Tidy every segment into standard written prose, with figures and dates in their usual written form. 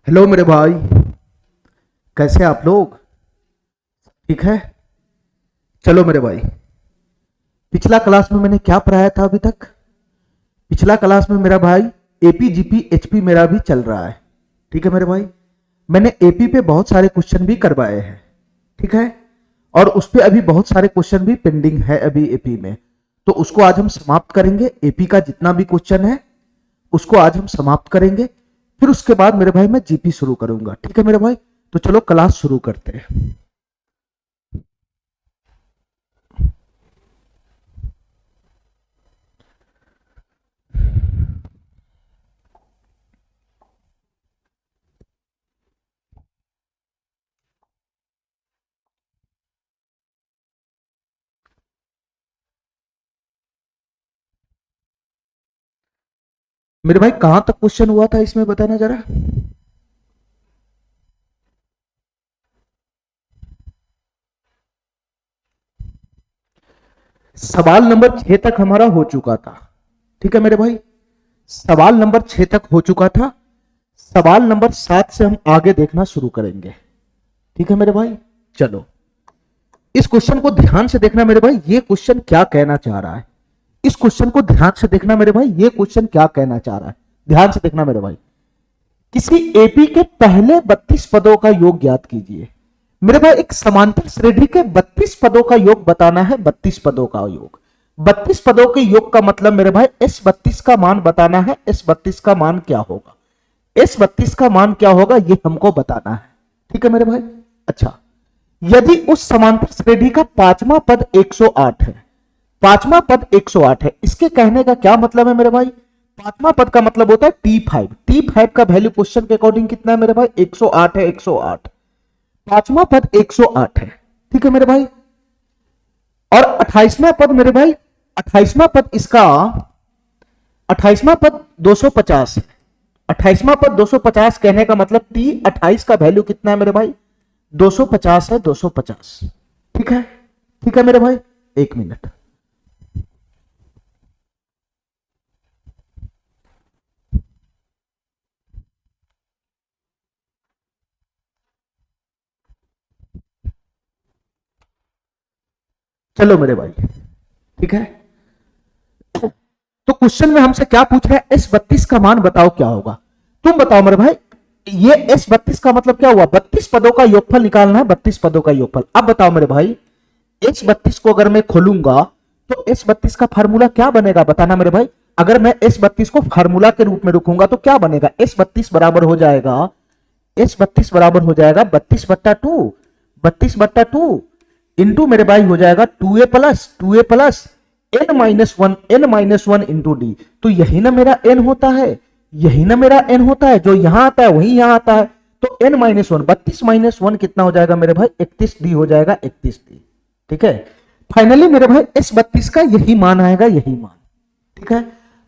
Hello मेरे भाई, कैसे आप लोग? ठीक है। चलो मेरे भाई, पिछला क्लास में मैंने क्या पढ़ाया था अभी तक? पिछला क्लास में मेरा भाई एपी जीपी एचपी मेरा भी चल रहा है। ठीक है मेरे भाई, मैंने एपी पे बहुत सारे क्वेश्चन भी करवाए हैं। ठीक है, और उस पे अभी बहुत सारे क्वेश्चन भी पेंडिंग है अभी एपी में, तो उसको आज हम समाप्त करेंगे। एपी का जितना भी क्वेश्चन है उसको आज हम समाप्त करेंगे, फिर उसके बाद मेरे भाई मैं जीपी शुरू करूंगा। ठीक है मेरे भाई, तो चलो क्लास शुरू करते हैं। मेरे भाई कहां तक क्वेश्चन हुआ था इसमें बताना जरा। सवाल नंबर 6 तक हमारा हो चुका था। ठीक है मेरे भाई, सवाल नंबर 6 तक हो चुका था। सवाल नंबर 7 से हम आगे देखना शुरू करेंगे। ठीक है मेरे भाई, चलो इस क्वेश्चन को ध्यान से देखना मेरे भाई, ये क्वेश्चन क्या कहना चाह रहा है। इस क्वेश्चन को ध्यान से देखना मेरे भाई, ये क्वेश्चन क्या कहना चाह रहा है, ध्यान से देखना मेरे भाई। किसी एपी के पहले 32 पदों का योग ज्ञात कीजिए। मेरे भाई एक समांतर श्रेणी के 32 पदों का योग बताना है। 32 पदों का योग, 32 पदों के योग का मतलब मेरे भाई S32 का मान बताना है। S32 का मान क्या होगा, S32 का मान क्या होगा ये हमको बताना है। ठीक है मेरे भाई, अच्छा यदि उस समांतर श्रेणी का पांचवा पद 108 है, पांचवा पद 108 है, इसके कहने का क्या मतलब है मेरे भाई? पांचवा पद का मतलब होता है T5। T5 का वैल्यू क्वेश्चन के अकॉर्डिंग कितना है मेरे भाई? 108 है। 108 पांचवा पद 108 है। ठीक है मेरे भाई, और 28वां पद मेरे भाई, 28वां पद इसका 28वां पद 250 है। 28वां पद 250 कहने का मतलब T28 का वैल्यू कितना है मेरे भाई? 250 है। 250। ठीक है, ठीक है मेरे भाई, एक मिनट। चलो मेरे भाई, ठीक है, तो क्वेश्चन में हमसे क्या पूछ रहा है? S32 का मान बताओ क्या होगा। तुम बताओ मेरे भाई, ये S32 का मतलब क्या हुआ? 32 पदों का योगफल निकालना है। 32 पदों का योगफल। अब बताओ मेरे भाई, S32 को अगर मैं खोलूंगा तो S32 का फार्मूला क्या बनेगा बताना मेरे भाई। अगर मैं S32 को फार्मूला के रूप में रखूंगा तो क्या बनेगा? S32 बराबर हो जाएगा, S32 बराबर हो जाएगा 32/2। 32/2 इंटू मेरे भाई हो जाएगा 2a+ n-1, n-1 into D. तो यही ना मेरा n होता है, यही ना मेरा n होता है, जो यहां आता है वही यहां आता है। तो n-1, 32 - 1 कितना हो जाएगा मेरे भाई? 31d हो जाएगा, 31d। ठीक है, फाइनली मेरे भाई S32 का यही मान आएगा, यही मान। ठीक है,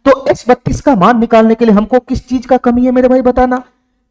तो S32 का मान निकालने के लिए हमको किस चीज का कमी है मेरे भाई बताना,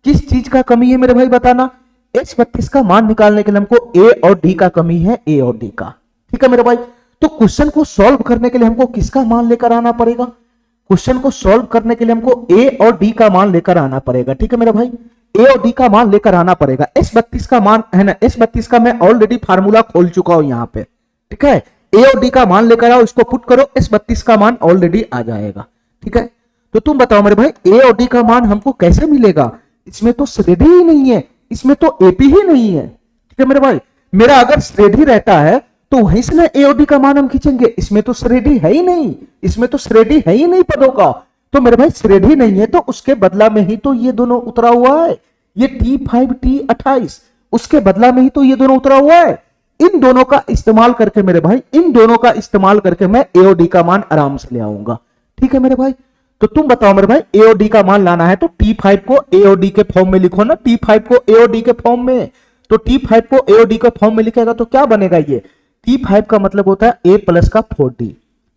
किस चीज का कमी है मेरे भाई बताना। S32 का मान निकालने के लिए हमको A और D का कमी है, A और D का। ठीक है मेरे भाई, तो क्वेश्चन को सॉल्व करने के लिए हमको किसका मान लेकर आना पड़ेगा? क्वेश्चन को सॉल्व करने के लिए हमको A और D का मान लेकर आना पड़ेगा। ठीक है मेरे भाई, A और D का मान लेकर आना पड़ेगा। S32 का मान है ना, S32 का मैं ऑलरेडी फार्मूला खोल चुका हूं यहां पे। ठीक है, A और D का मान लेकर आओ, इसको पुट करो, S32 का मान ऑलरेडी आ जाएगा। ठीक है, तो तुम बताओ मेरे भाई A और D का मान हमको कैसे मिलेगा? इसमें तो श्रेणी ही नहीं है, इसमें तो एपी ही नहीं है। ठीक है मेरे भाई, मेरा अगर श्रेणी रहता है तो वहीं से ना ए और डी का मान हम खींचेंगे। इसमें तो श्रेणी है ही नहीं, इसमें तो श्रेणी है ही नहीं पदों का। तो मेरे भाई श्रेणी नहीं है तो उसके बदला में ही तो ये दोनों उतरा हुआ है, ये T5 T28, उसके बदला में ही तो ये दोनों उतरा हुआ है। इन दोनों का इस्तेमाल करके मेरे भाई, इन दोनों का इस्तेमाल करके मैं ए और डी का मान आराम से ले आऊंगा। ठीक है मेरे भाई, तो तुम बताओ मेरे भाई, ए और डी का मान लाना है तो T5 को ए और डी के फॉर्म में लिखो ना, T5 को ए और डी के फॉर्म में। तो T5 को ए और डी के फॉर्म में लिखेगा तो क्या बनेगा? ये T5 का मतलब होता है A+ का 4D।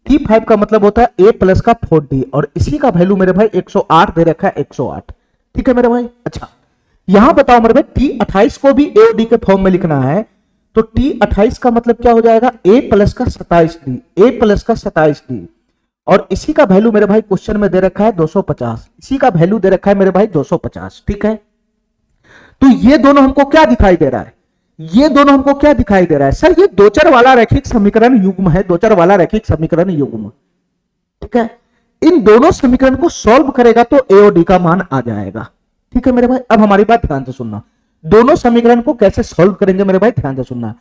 T5 का मतलब होता है A+ का 4D, और इसी का वैल्यू मेरे भाई 108 दे रखा है, 108। ठीक है मेरे भाई, अच्छा यहां बताओ मेरे भाई T28 को भी ए और डी के फॉर्म में लिखना है तो T28 का मतलब क्या हो जाएगा? A+ का 27D, A+ का 27D, और इसी का वैल्यू मेरे भाई क्वेश्चन में दे रखा है 250। इसी का वैल्यू दे रखा है मेरे भाई 250। ठीक है, तो ये दोनों हमको क्या दिखाई दे रहा है, ये दोनों हमको क्या दिखाई दे रहा है सर, ये दो चर वाला रैखिक समीकरण युग्म है, दो चर वाला रैखिक समीकरण युग्म। ठीक है, इन दोनों समीकरण को सॉल्व करेगा तो ए और डी का मान आ जाएगा। ठीक है मेरे भाई, अब हमारी बात ध्यान से सुनना, दोनों समीकरण को कैसे सॉल्व करेंगे मेरे भाई, ध्यान से सुनना।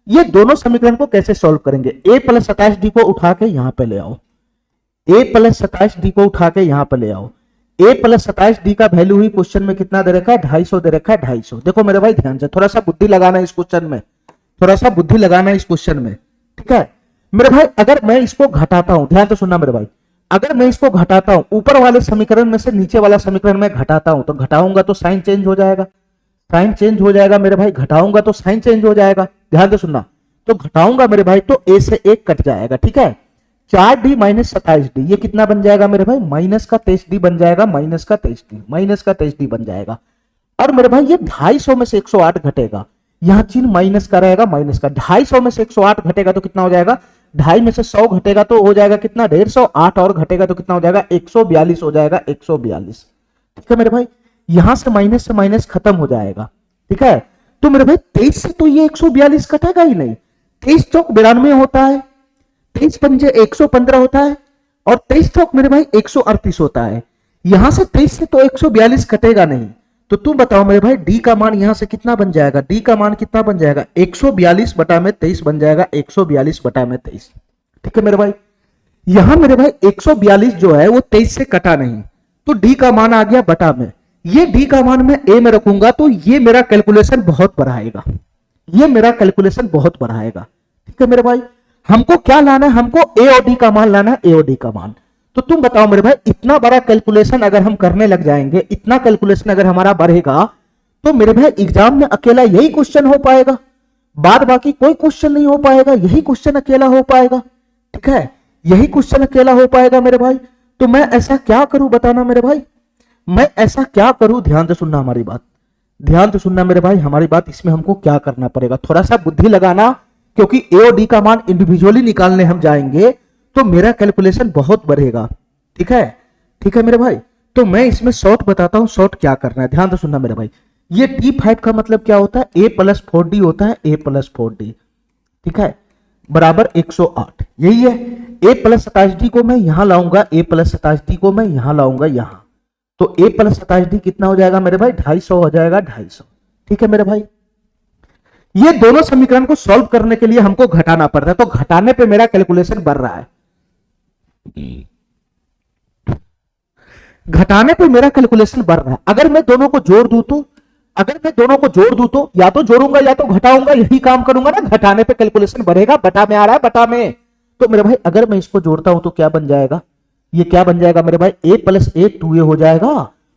ये दोनों समीकरण को कैसे सॉल्व करेंगे, a प्लस 27d को उठा के यहां पे ले आओ, a प्लस 27d को उठा के यहां पे ले आओ। a प्लस 27d का वैल्यू ही क्वेश्चन में कितना दे रखा है, 250 दे रखा है, 250। देखो मेरे भाई ध्यान से, थोड़ा सा बुद्धि लगाना इस क्वेश्चन में, थोड़ा सा बुद्धि लगाना इस क्वेश्चन में। ठीक है मेरे भाई, अगर मैं इसको घटाता हूं, ध्यान से सुनना मेरे भाई, अगर मैं इसको घटाता हूं, ऊपर वाले समीकरण में से नीचे वाला समीकरण में घटाता हूं, तो घटाऊंगा तो साइन चेंज हो जाएगा, साइन चेंज हो जाएगा मेरे भाई, घटाऊंगा तो साइन चेंज हो जाएगा। ध्यान से सुनना, तो घटाऊंगा मेरे भाई तो a से 1 कट जाएगा। ठीक है, 4d माइनस 27d ये कितना बन जाएगा मेरे भाई, माइनस का 23d बन जाएगा, माइनस का 23d, माइनस का 23d बन जाएगा। और मेरे भाई ये 250 में से 108 घटेगा, यहां चिन्ह माइनस का रहेगा, माइनस का 250 में से 108 घटेगा तो कितना हो जाएगा, 2.5 में से 100 घटेगा तो हो जाएगा कितना, 150, 8 और घटेगा तो कितना हो जाएगा, 142 हो जाएगा, 142। ठीक है मेरे भाई, यहां से माइनस खत्म हो जाएगा। ठीक है, तो मेरे भाई 23 से तो ये 142 कटेगा ही नहीं, 23 चौक 92 होता है, 23 पंजे 115 होता है, और 23 चौक मेरे भाई 138 होता है। यहां से 23 से तो 142 कटेगा नहीं, तो तुम बताओ मेरे भाई डी का मान यहां से कितना बन जाएगा, डी का मान कितना बन जाएगा, 142 बटा में 23 बन जाएगा, 142 बटा में 23। ठीक है मेरे भाई, यहां मेरे भाई 142 जो है वो 23 से कटा नहीं, तो डी का मान आ गया बटा में, ये डी का मान मैं ए में रखूंगा तो ये मेरा कैलकुलेशन बहुत बढ़ाएगा, ये मेरा कैलकुलेशन बहुत बढ़ाएगा। ठीक है मेरे भाई, हमको क्या लाना है, हमको ए और डी का मान लाना है, ए और डी का मान। तो तुम बताओ मेरे भाई, इतना बड़ा कैलकुलेशन अगर हम करने लग जाएंगे, इतना कैलकुलेशन अगर हमारा बढ़ेगा, तो मेरे भाई एग्जाम में अकेला यही क्वेश्चन हो पाएगा, बाद बाकी कोई क्वेश्चन नहीं हो पाएगा, यही क्वेश्चन अकेला हो पाएगा। ठीक है, यही क्वेश्चन अकेला हो पाएगा मेरे भाई। तो मैं ऐसा क्या करूं बताना मेरे भाई, मैं ऐसा क्या करूं, ध्यान से सुनना हमारी बात, ध्यान से सुनना मेरे भाई हमारी बात, इसमें हमको क्या करना पड़ेगा, थोड़ा सा बुद्धि लगाना, क्योंकि ए और डी का मान इंडिविजुअली निकालने हम जाएंगे तो मेरा कैलकुलेशन बहुत बढ़ेगा। ठीक है, ठीक है मेरे भाई, तो मैं इसमें शॉर्ट बताता हूं, शॉर्ट क्या करना है, ध्यान से सुनना मेरे भाई। ये T5 का मतलब क्या होता है, a प्लस 4d होता है, a प्लस 4d। ठीक है, बराबर 108, यही है। a प्लस 27d को मैं यहां लाऊंगा, a प्लस 27d को मैं यहां लाऊंगा यहां, तो a प्लस 27d कितना हो जाएगा मेरे भाई, 250 हो जाएगा, 250। ठीक है मेरे भाई, ये दोनों समीकरण को सॉल्व करने के लिए हमको घटाना पड़ता है, तो घटाने पे मेरा कैलकुलेशन बढ़ रहा है, घटाने पे मेरा कैलकुलेशन बढ़ रहा है। अगर मैं दोनों को जोड़ दूं तो, अगर मैं दोनों को जोड़ दूं तो या तो जोड़ूंगा या तो घटाऊंगा, यही काम करूंगा ना, घटाने पे कैलकुलेशन बढ़ेगा, बटा में आ रहा है, बटा में। तो मेरे भाई अगर मैं इसको जोड़ता हूं तो क्या बन जाएगा, ये क्या बन जाएगा मेरे भाई, a प्लस 8 2a हो जाएगा,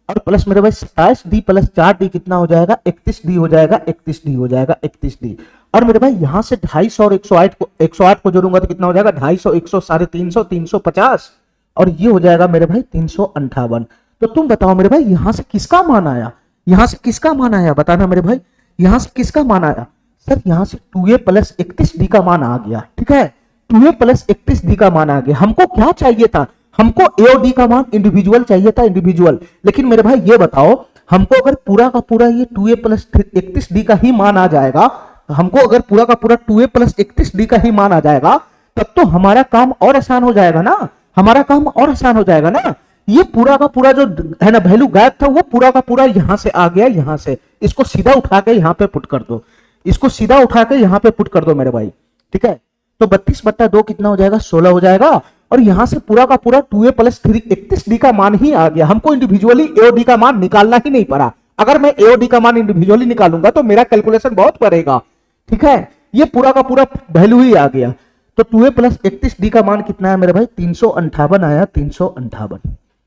और प्लस मेरे भाई 27d प्लस 4d कितना हो जाएगा, 31d हो जाएगा, 31d हो जाएगा, 31d। और मेरे भाई यहां से 250 और 108 को जोड़ूंगा तो कितना हो जाएगा, 250, 100, 350, 350, और ये हो जाएगा मेरे भाई 358। तो तुम बताओ मेरे भाई यहां से किसका मान आया, यहां से किसका मान आया बताना मेरे भाई, यहां से किसका मान आया सर, यहां से 2a प्लस 31d का मान आ गया। ठीक है, 2a प्लस 31d का मान आ गया। हमको क्या चाहिए था, हमको ए और डी का मान इंडिविजुअल चाहिए था, इंडिविजुअल। लेकिन मेरे भाई ये बताओ, हमको अगर पूरा का पूरा ये 2a प्लस 31d का ही मान आ जाएगा, हमको अगर पूरा का पूरा 2a प्लस 31d का ही मान आ जाएगा, तब तो हमारा काम और आसान हो जाएगा ना, हमारा काम और आसान हो जाएगा ना। ये पूरा का पूरा जो है ना वैल्यू गायब था, वो पूरा का पूरा यहां से आ गया, यहां से इसको सीधा उठा के यहां पे पुट कर दो, इसको सीधा उठा के यहां पे पुट कर दो मेरे भाई। ठीक है, तो 32/2 कितना हो जाएगा, 16 हो जाएगा, और यहां से पूरा का पूरा 2a प्लस 31d का मान ही आ गया। हमको इंडिविजुअली ए और डी का मान निकालना ही नहीं पड़ा। अगर मैं ए और डी का मान इंडिविजुअली निकालूंगा तो मेरा कैलकुलेशन बहुत बढ़ेगा। ठीक है, ये पूरा का पूरा वैल्यू ही आ गया। तो 2a प्लस 31d का मान कितना है मेरे भाई, 358 आया, 358।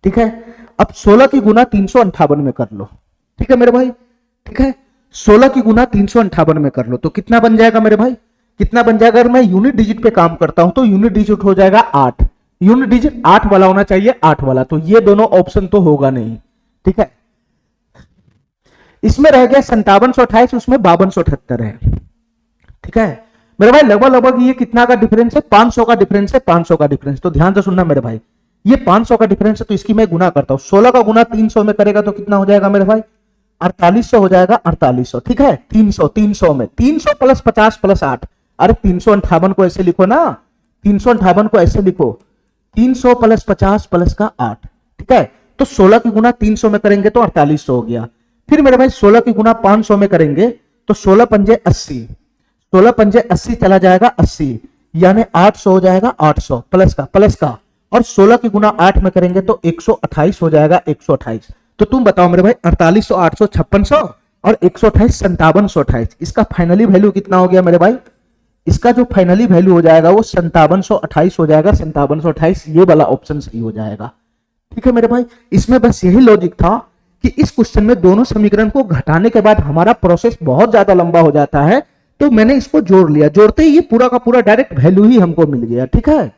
ठीक है, अब 16 की गुना 358 में कर लो। ठीक है मेरे भाई, ठीक है, 16 की गुना 358 में कर लो तो कितना बन जाएगा मेरे भाई, कितना बन जाएगा। अगर मैं यूनिट डिजिट पे काम करता हूं तो यूनिट डिजिट हो जाएगा 8, यूनिट डिजिट 8 वाला होना चाहिए, 8 वाला, तो ये दोनों ऑप्शन तो होगा नहीं। ठीक है, इसमें रह गया 5728, उसमें 5278 है। ठीक है मेरे भाई, लगभग ये कितना का डिफरेंस है, 500 का डिफरेंस है, 500 का डिफरेंस। तो ध्यान से सुनना मेरे भाई, ये 500 का डिफरेंस है, तो इसकी मैं गुना करता हूं, 16 का गुना 300 में करेगा तो कितना हो जाएगा मेरे भाई, 4800 हो जाएगा 4800, ठीक है। 300 300 में 300 प्लस 50 प्लस 8, अरे 358 को ऐसे लिखो ना, 358 को ऐसे लिखो, 300 प्लस 50 प्लस का 8, ठीक है। तो 16 की गुना 300 में करेंगे तो 4800 हो गया। फिर मेरे भाई 16 की गुना 500 में करेंगे तो 16 पंजे 80, 16 पंजे 80 चला जाएगा 80, यानी 800 हो जाएगा, 800 प्लस का, और 16 की गुना 8 में करेंगे तो 128 हो जाएगा, 128। तो तुम बताओ मेरे भाई 4800, 800, 5600 और 128, 5728, इसका फाइनली वैल्यू कितना हो गया मेरे भाई? इसका जो फाइनली वैल्यू हो जाएगा वो 5728 हो जाएगा, 5728, ये वाला ऑप्शन सही हो जाएगा, ठीक है मेरे भाई। इसमें बस यही लॉजिक था कि इस क्वेश्चन में दोनों समीकरण को घटाने के बाद हमारा प्रोसेस बहुत ज्यादा लंबा हो जाता है, तो मैंने इसको जोड़ लिया, जोड़ते ही ये पूरा का पूरा डायरेक्ट वैल्यू ही हमको मिल गया, ठीक है।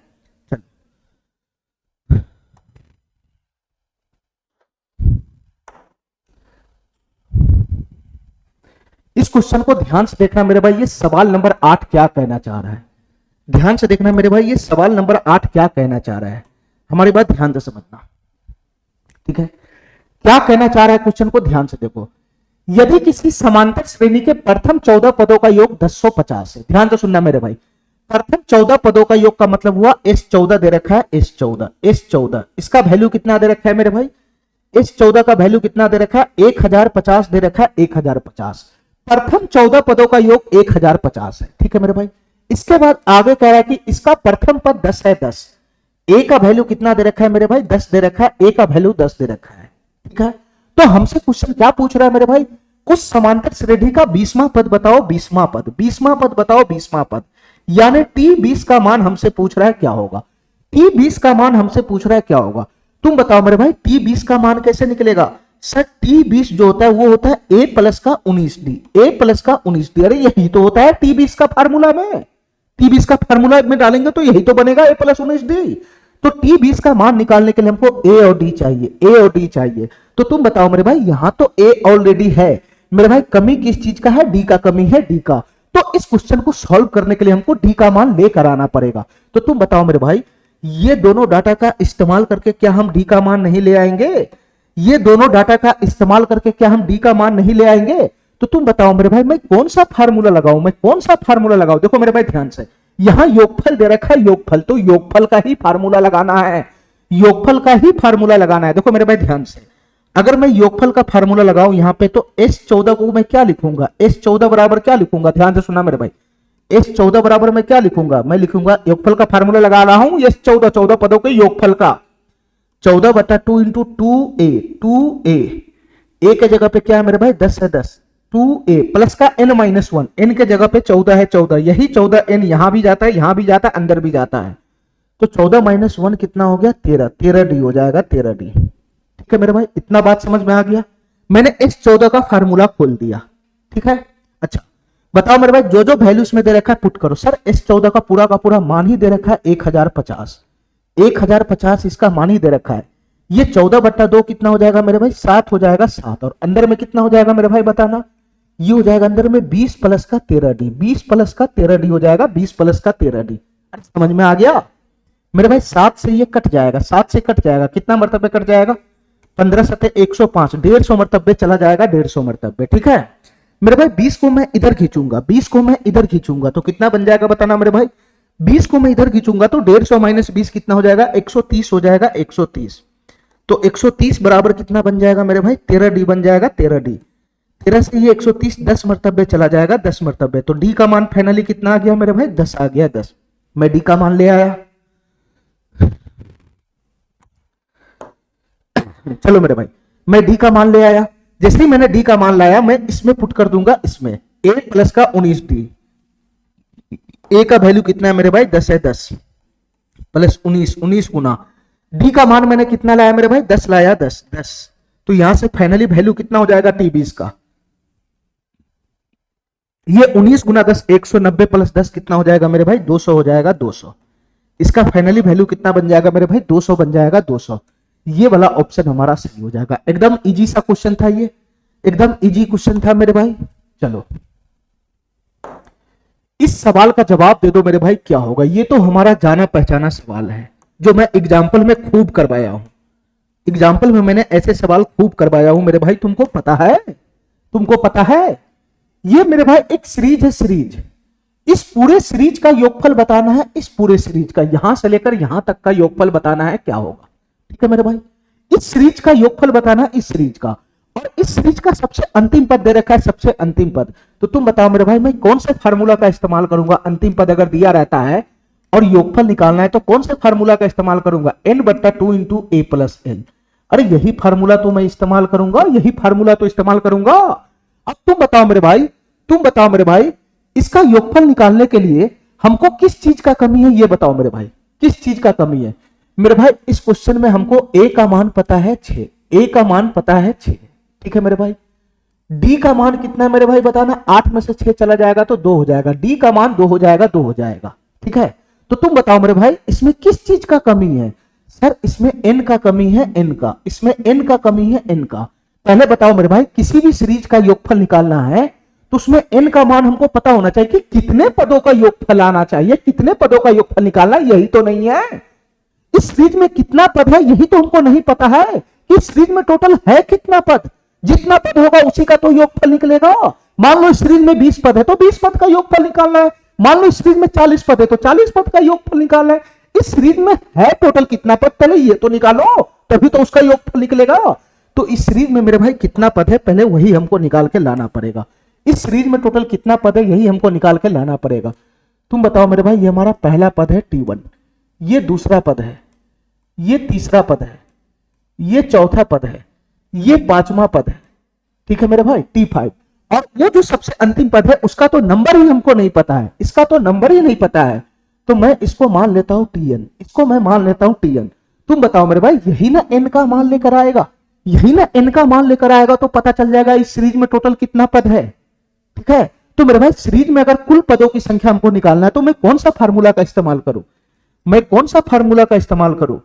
इस क्वेश्चन को ध्यान से देखना मेरे भाई, ये सवाल नंबर 8 क्या कहना चाह रहा है, ध्यान से देखना मेरे भाई, ये सवाल नंबर 8 क्या कहना चाह रहा है, हमारी बात ध्यान से समझना, ठीक है। क्या कहना चाह रहा है क्वेश्चन को ध्यान से देखो। यदि किसी समांतर श्रेणी के प्रथम 14 पदों का योग 1050 है, ध्यान से सुनना मेरे भाई, प्रथम 14 पदों का योग का मतलब हुआ S14 दे रखा है, S14, इसका वैल्यू कितना दे रखा है मेरे भाई? S14 का वैल्यू कितना दे रखा है? 1050 दे रखा है, 1050, प्रथम 14 पदों का योग 1050 है, ठीक है मेरे भाई। इसके बाद आगे कह रहा है कि इसका प्रथम पद 10 है, 10, ए का वैल्यू कितना दे रखा है मेरे भाई? 10 दे रखा है, ए का वैल्यू 10 दे रखा है, ठीक है। तो हमसे क्वेश्चन क्या पूछ रहा है मेरे भाई? उस समांतर श्रेणी का 20वां पद बताओ, 20वां पद, 20वां पद बताओ, 20वां पद, यानी T20 का मान हमसे पूछ रहा है क्या होगा, T20 का मान हमसे पूछ रहा है क्या होगा। तुम बताओ मेरे भाई T20 का मान कैसे निकलेगा? सर T20 जो होता है वो होता है a प्लस का 19d, a प्लस का 19d, अरे यही तो होता है T20 का फार्मूला में, T20 का फार्मूला में डालेंगे तो यही तो बनेगा a प्लस 19d। तो T20 का मान निकालने के लिए हमको a और d चाहिए, a और d चाहिए। तो तुम बताओ मेरे भाई, यहां तो a ऑलरेडी है मेरे भाई, कमी किस चीज का है? d का कमी है, d का। तो इस क्वेश्चन को सॉल्व करने के लिए हमको d का मान लेकर आना पड़ेगा। तो तुम बताओ मेरे भाई, ये दोनों डाटा का इस्तेमाल करके क्या हम d का मान नहीं ले आएंगे? ये दोनों डाटा का इस्तेमाल करके क्या हम d का मान नहीं ले आएंगे? तो तुम बताओ मेरे भाई, मैं कौन सा फार्मूला लगाऊं, मैं कौन सा फार्मूला लगाऊं? देखो मेरे भाई ध्यान से, यहां योगफल दे रखा है, योगफल, तो योगफल का ही फार्मूला लगाना है, योगफल का ही फार्मूला लगाना है। देखो मेरे भाई ध्यान से, अगर मैं योगफल का फार्मूला लगाऊं यहां पे, तो S14 को मैं क्या लिखूंगा? S14 बराबर क्या लिखूंगा? ध्यान से सुना मेरे भाई, S14 बराबर मैं क्या लिखूंगा? मैं लिखूंगा, योगफल का फार्मूला लगा रहा हूं S14, 14 पदों के योगफल का, 14/2 इंटू 2a, 2a, a के जगह पे क्या है मेरे भाई? 10 है, 10, 2a प्लस का n-1, n के जगह पे 14 है, 14, यही 14n यहां भी जाता है, यहां भी जाता है, अंदर भी जाता है, तो 14 - 1 कितना हो गया? 13, 13d हो जाएगा, 13d, ठीक है मेरे भाई। इतना बात समझ में आ गया? मैंने S14 का फार्मूला खोल दिया, ठीक है। अच्छा बताओ मेरे भाई, जो जो वैल्यू इसमें दे रखा है पुट करो। सर S14 का पूरा मान ही दे रखा है 1050, 1050 इसका मान ही दे रखा है। ये 14/2 कितना हो जाएगा मेरे भाई? 7 हो जाएगा, 7, और अंदर में कितना हो जाएगा मेरे भाई बताना? ये हो जाएगा अंदर में 20 प्लस का 13d, 20 प्लस का 13d हो जाएगा, 20 प्लस का 13d। समझ में आ गया मेरे भाई? 7 से ये कट जाएगा, 7 से कट जाएगा, कितना मरतबे कट जाएगा? 15 सत्ते 105, 150 मरतबे चला जाएगा, 150 मरतबे, ठीक है मेरे भाई। 20 को मैं इधर खींचूंगा, 20 को मैं इधर खींचूंगा तो कितना बन जाएगा बताना मेरे भाई? 20 को मैं इधर खींचूंगा तो 150 - 20 कितना हो जाएगा? 130 हो जाएगा, 130। तो 130 बराबर कितना बन जाएगा मेरे भाई? 13d बन जाएगा, 13d। 13 से ये 130 10 मरतबे चला जाएगा, 10 मरतबे, तो d का मान फाइनली कितना आ गया मेरे भाई? 10 आ गया, 10। मैं d का मान ले आया। चलो मेरे भाई, मैं d का मान ले आया। जैसे ही मैंने d का मान लाया, मैं इसमें पुट कर दूंगा, इसमें a प्लस का 19d, a का वैल्यू कितना है मेरे भाई? 10 है, 10 प्लस 19, 19 गुना d का मान मैंने कितना लाया मेरे भाई? 10 लाया, 10, 10। तो यहां से फाइनली वैल्यू कितना हो जाएगा T20 का? ये 19 गुना 10, 190 प्लस 10 कितना हो जाएगा मेरे भाई? 200 हो जाएगा, 200। इसका फाइनली वैल्यू कितना बन जाएगा मेरे भाई? 200 बन जाएगा, 200। ये वाला ऑप्शन हमारा सही हो जाएगा। एकदम इजी सा क्वेश्चन था, ये एकदम इजी क्वेश्चन था मेरे भाई। चलो इस सवाल का जवाब दे दो मेरे भाई, क्या होगा? ये तो हमारा जाना पहचाना सवाल है, जो मैं एग्जाम्पल में खूब करवाया हूं। एग्जाम्पल में मैंने ऐसे सवाल खूब करवाया हूं मेरे भाई, तुमको पता है। तुमको पता है? ये मेरे भाई एक सीरीज है, सीरीज। इस पूरे सीरीज का योगफल बताना है, इस पूरे सीरीज का यहां से लेकर यहां तक का योगफल बताना है, क्या होगा? ठीक है मेरे भाई, इस सीरीज का योगफल बताना है, इस सीरीज का। और इस सीरीज का सबसे अंतिम पद दे रखा है, सबसे अंतिम पद। तो तुम बताओ मेरे भाई, मैं कौन से फार्मूला का इस्तेमाल करूंगा? अंतिम पद अगर दिया रहता है और योगफल निकालना है तो कौन से फार्मूला का इस्तेमाल करूंगा? n/2 into a plus L. अरे यही फार्मूला तो मैं इस्तेमाल करूंगा, यही फार्मूला तो इस्तेमाल करूंगा। अब तुम बताओ मेरे भाई, तुम बताओ मेरे भाई, इसका योगफल निकालने के लिए हमको किस चीज का कमी है? ये बताओ मेरे भाई, किस चीज का कमी है? मेरे भाई इस क्वेश्चन में हमको a का मान पता है 6, a का मान पता है 6। ठीक है मेरे भाई, d का मान कितना है मेरे भाई बताना? 8 में से 6 चला जाएगा तो 2 हो जाएगा, d का मान 2 हो जाएगा, 2 हो जाएगा। ठीक है, तो तुम बताओ मेरे भाई इसमें किस चीज का कमी है? सर इसमें n का कमी है, n का, इसमें n का कमी है, n का। पहले बताओ मेरे भाई, किसी भी सीरीज का योगफल निकालना है तो उसमें n का मान हमको पता होना चाहिए कि कितने पदों का योगफल आना चाहिए, कितने पदों का योगफल निकालना, यही तो नहीं है। इस सीरीज में कितना पद है यही तो हमको नहीं पता है कि इस सीरीज में टोटल है कितना पद। जितना पद होगा उसी का तो योगफल निकलेगा। मान लो इस सीरीज में 20 पद है तो 20 पद का योगफल निकालना है। मान लो इस सीरीज में 40 पद है तो 40 पद का योगफल निकालना है। इस सीरीज में है टोटल कितना पद, पहले ये तो निकालो, तभी तो उसका योगफल निकलेगा। तो इस सीरीज में मेरे भाई कितना पद है, पहले वही हमको निकाल के लाना पड़ेगा। इस सीरीज में टोटल कितना पद है यही हमको निकाल के लाना पड़ेगा। तुम बताओ मेरे भाई, ये हमारा पहला पद है T1, ये दूसरा पद है, ये तीसरा पद है, ये चौथा पद है, ये पांचवा पद है। ठीक है मेरे भाई, T5। और वो जो सबसे अंतिम पद है उसका तो नंबर ही हमको नहीं पता है, इसका तो नंबर ही नहीं पता है। तो मैं इसको मान लेता हूं Tn, इसको मैं मान लेता हूं Tn। तुम बताओ मेरे भाई, यही ना n का मान लेकर आएगा, यही ना n का मान लेकर आएगा तो पता चल जाएगा इस सीरीज में टोटल कितना पद है। ठीक है, तो मेरे भाई सीरीज में अगर कुल पदों की संख्या हमको निकालना है तो मैं कौन सा फार्मूला का इस्तेमाल करूं? मैं कौन सा फार्मूला का इस्तेमाल करूं?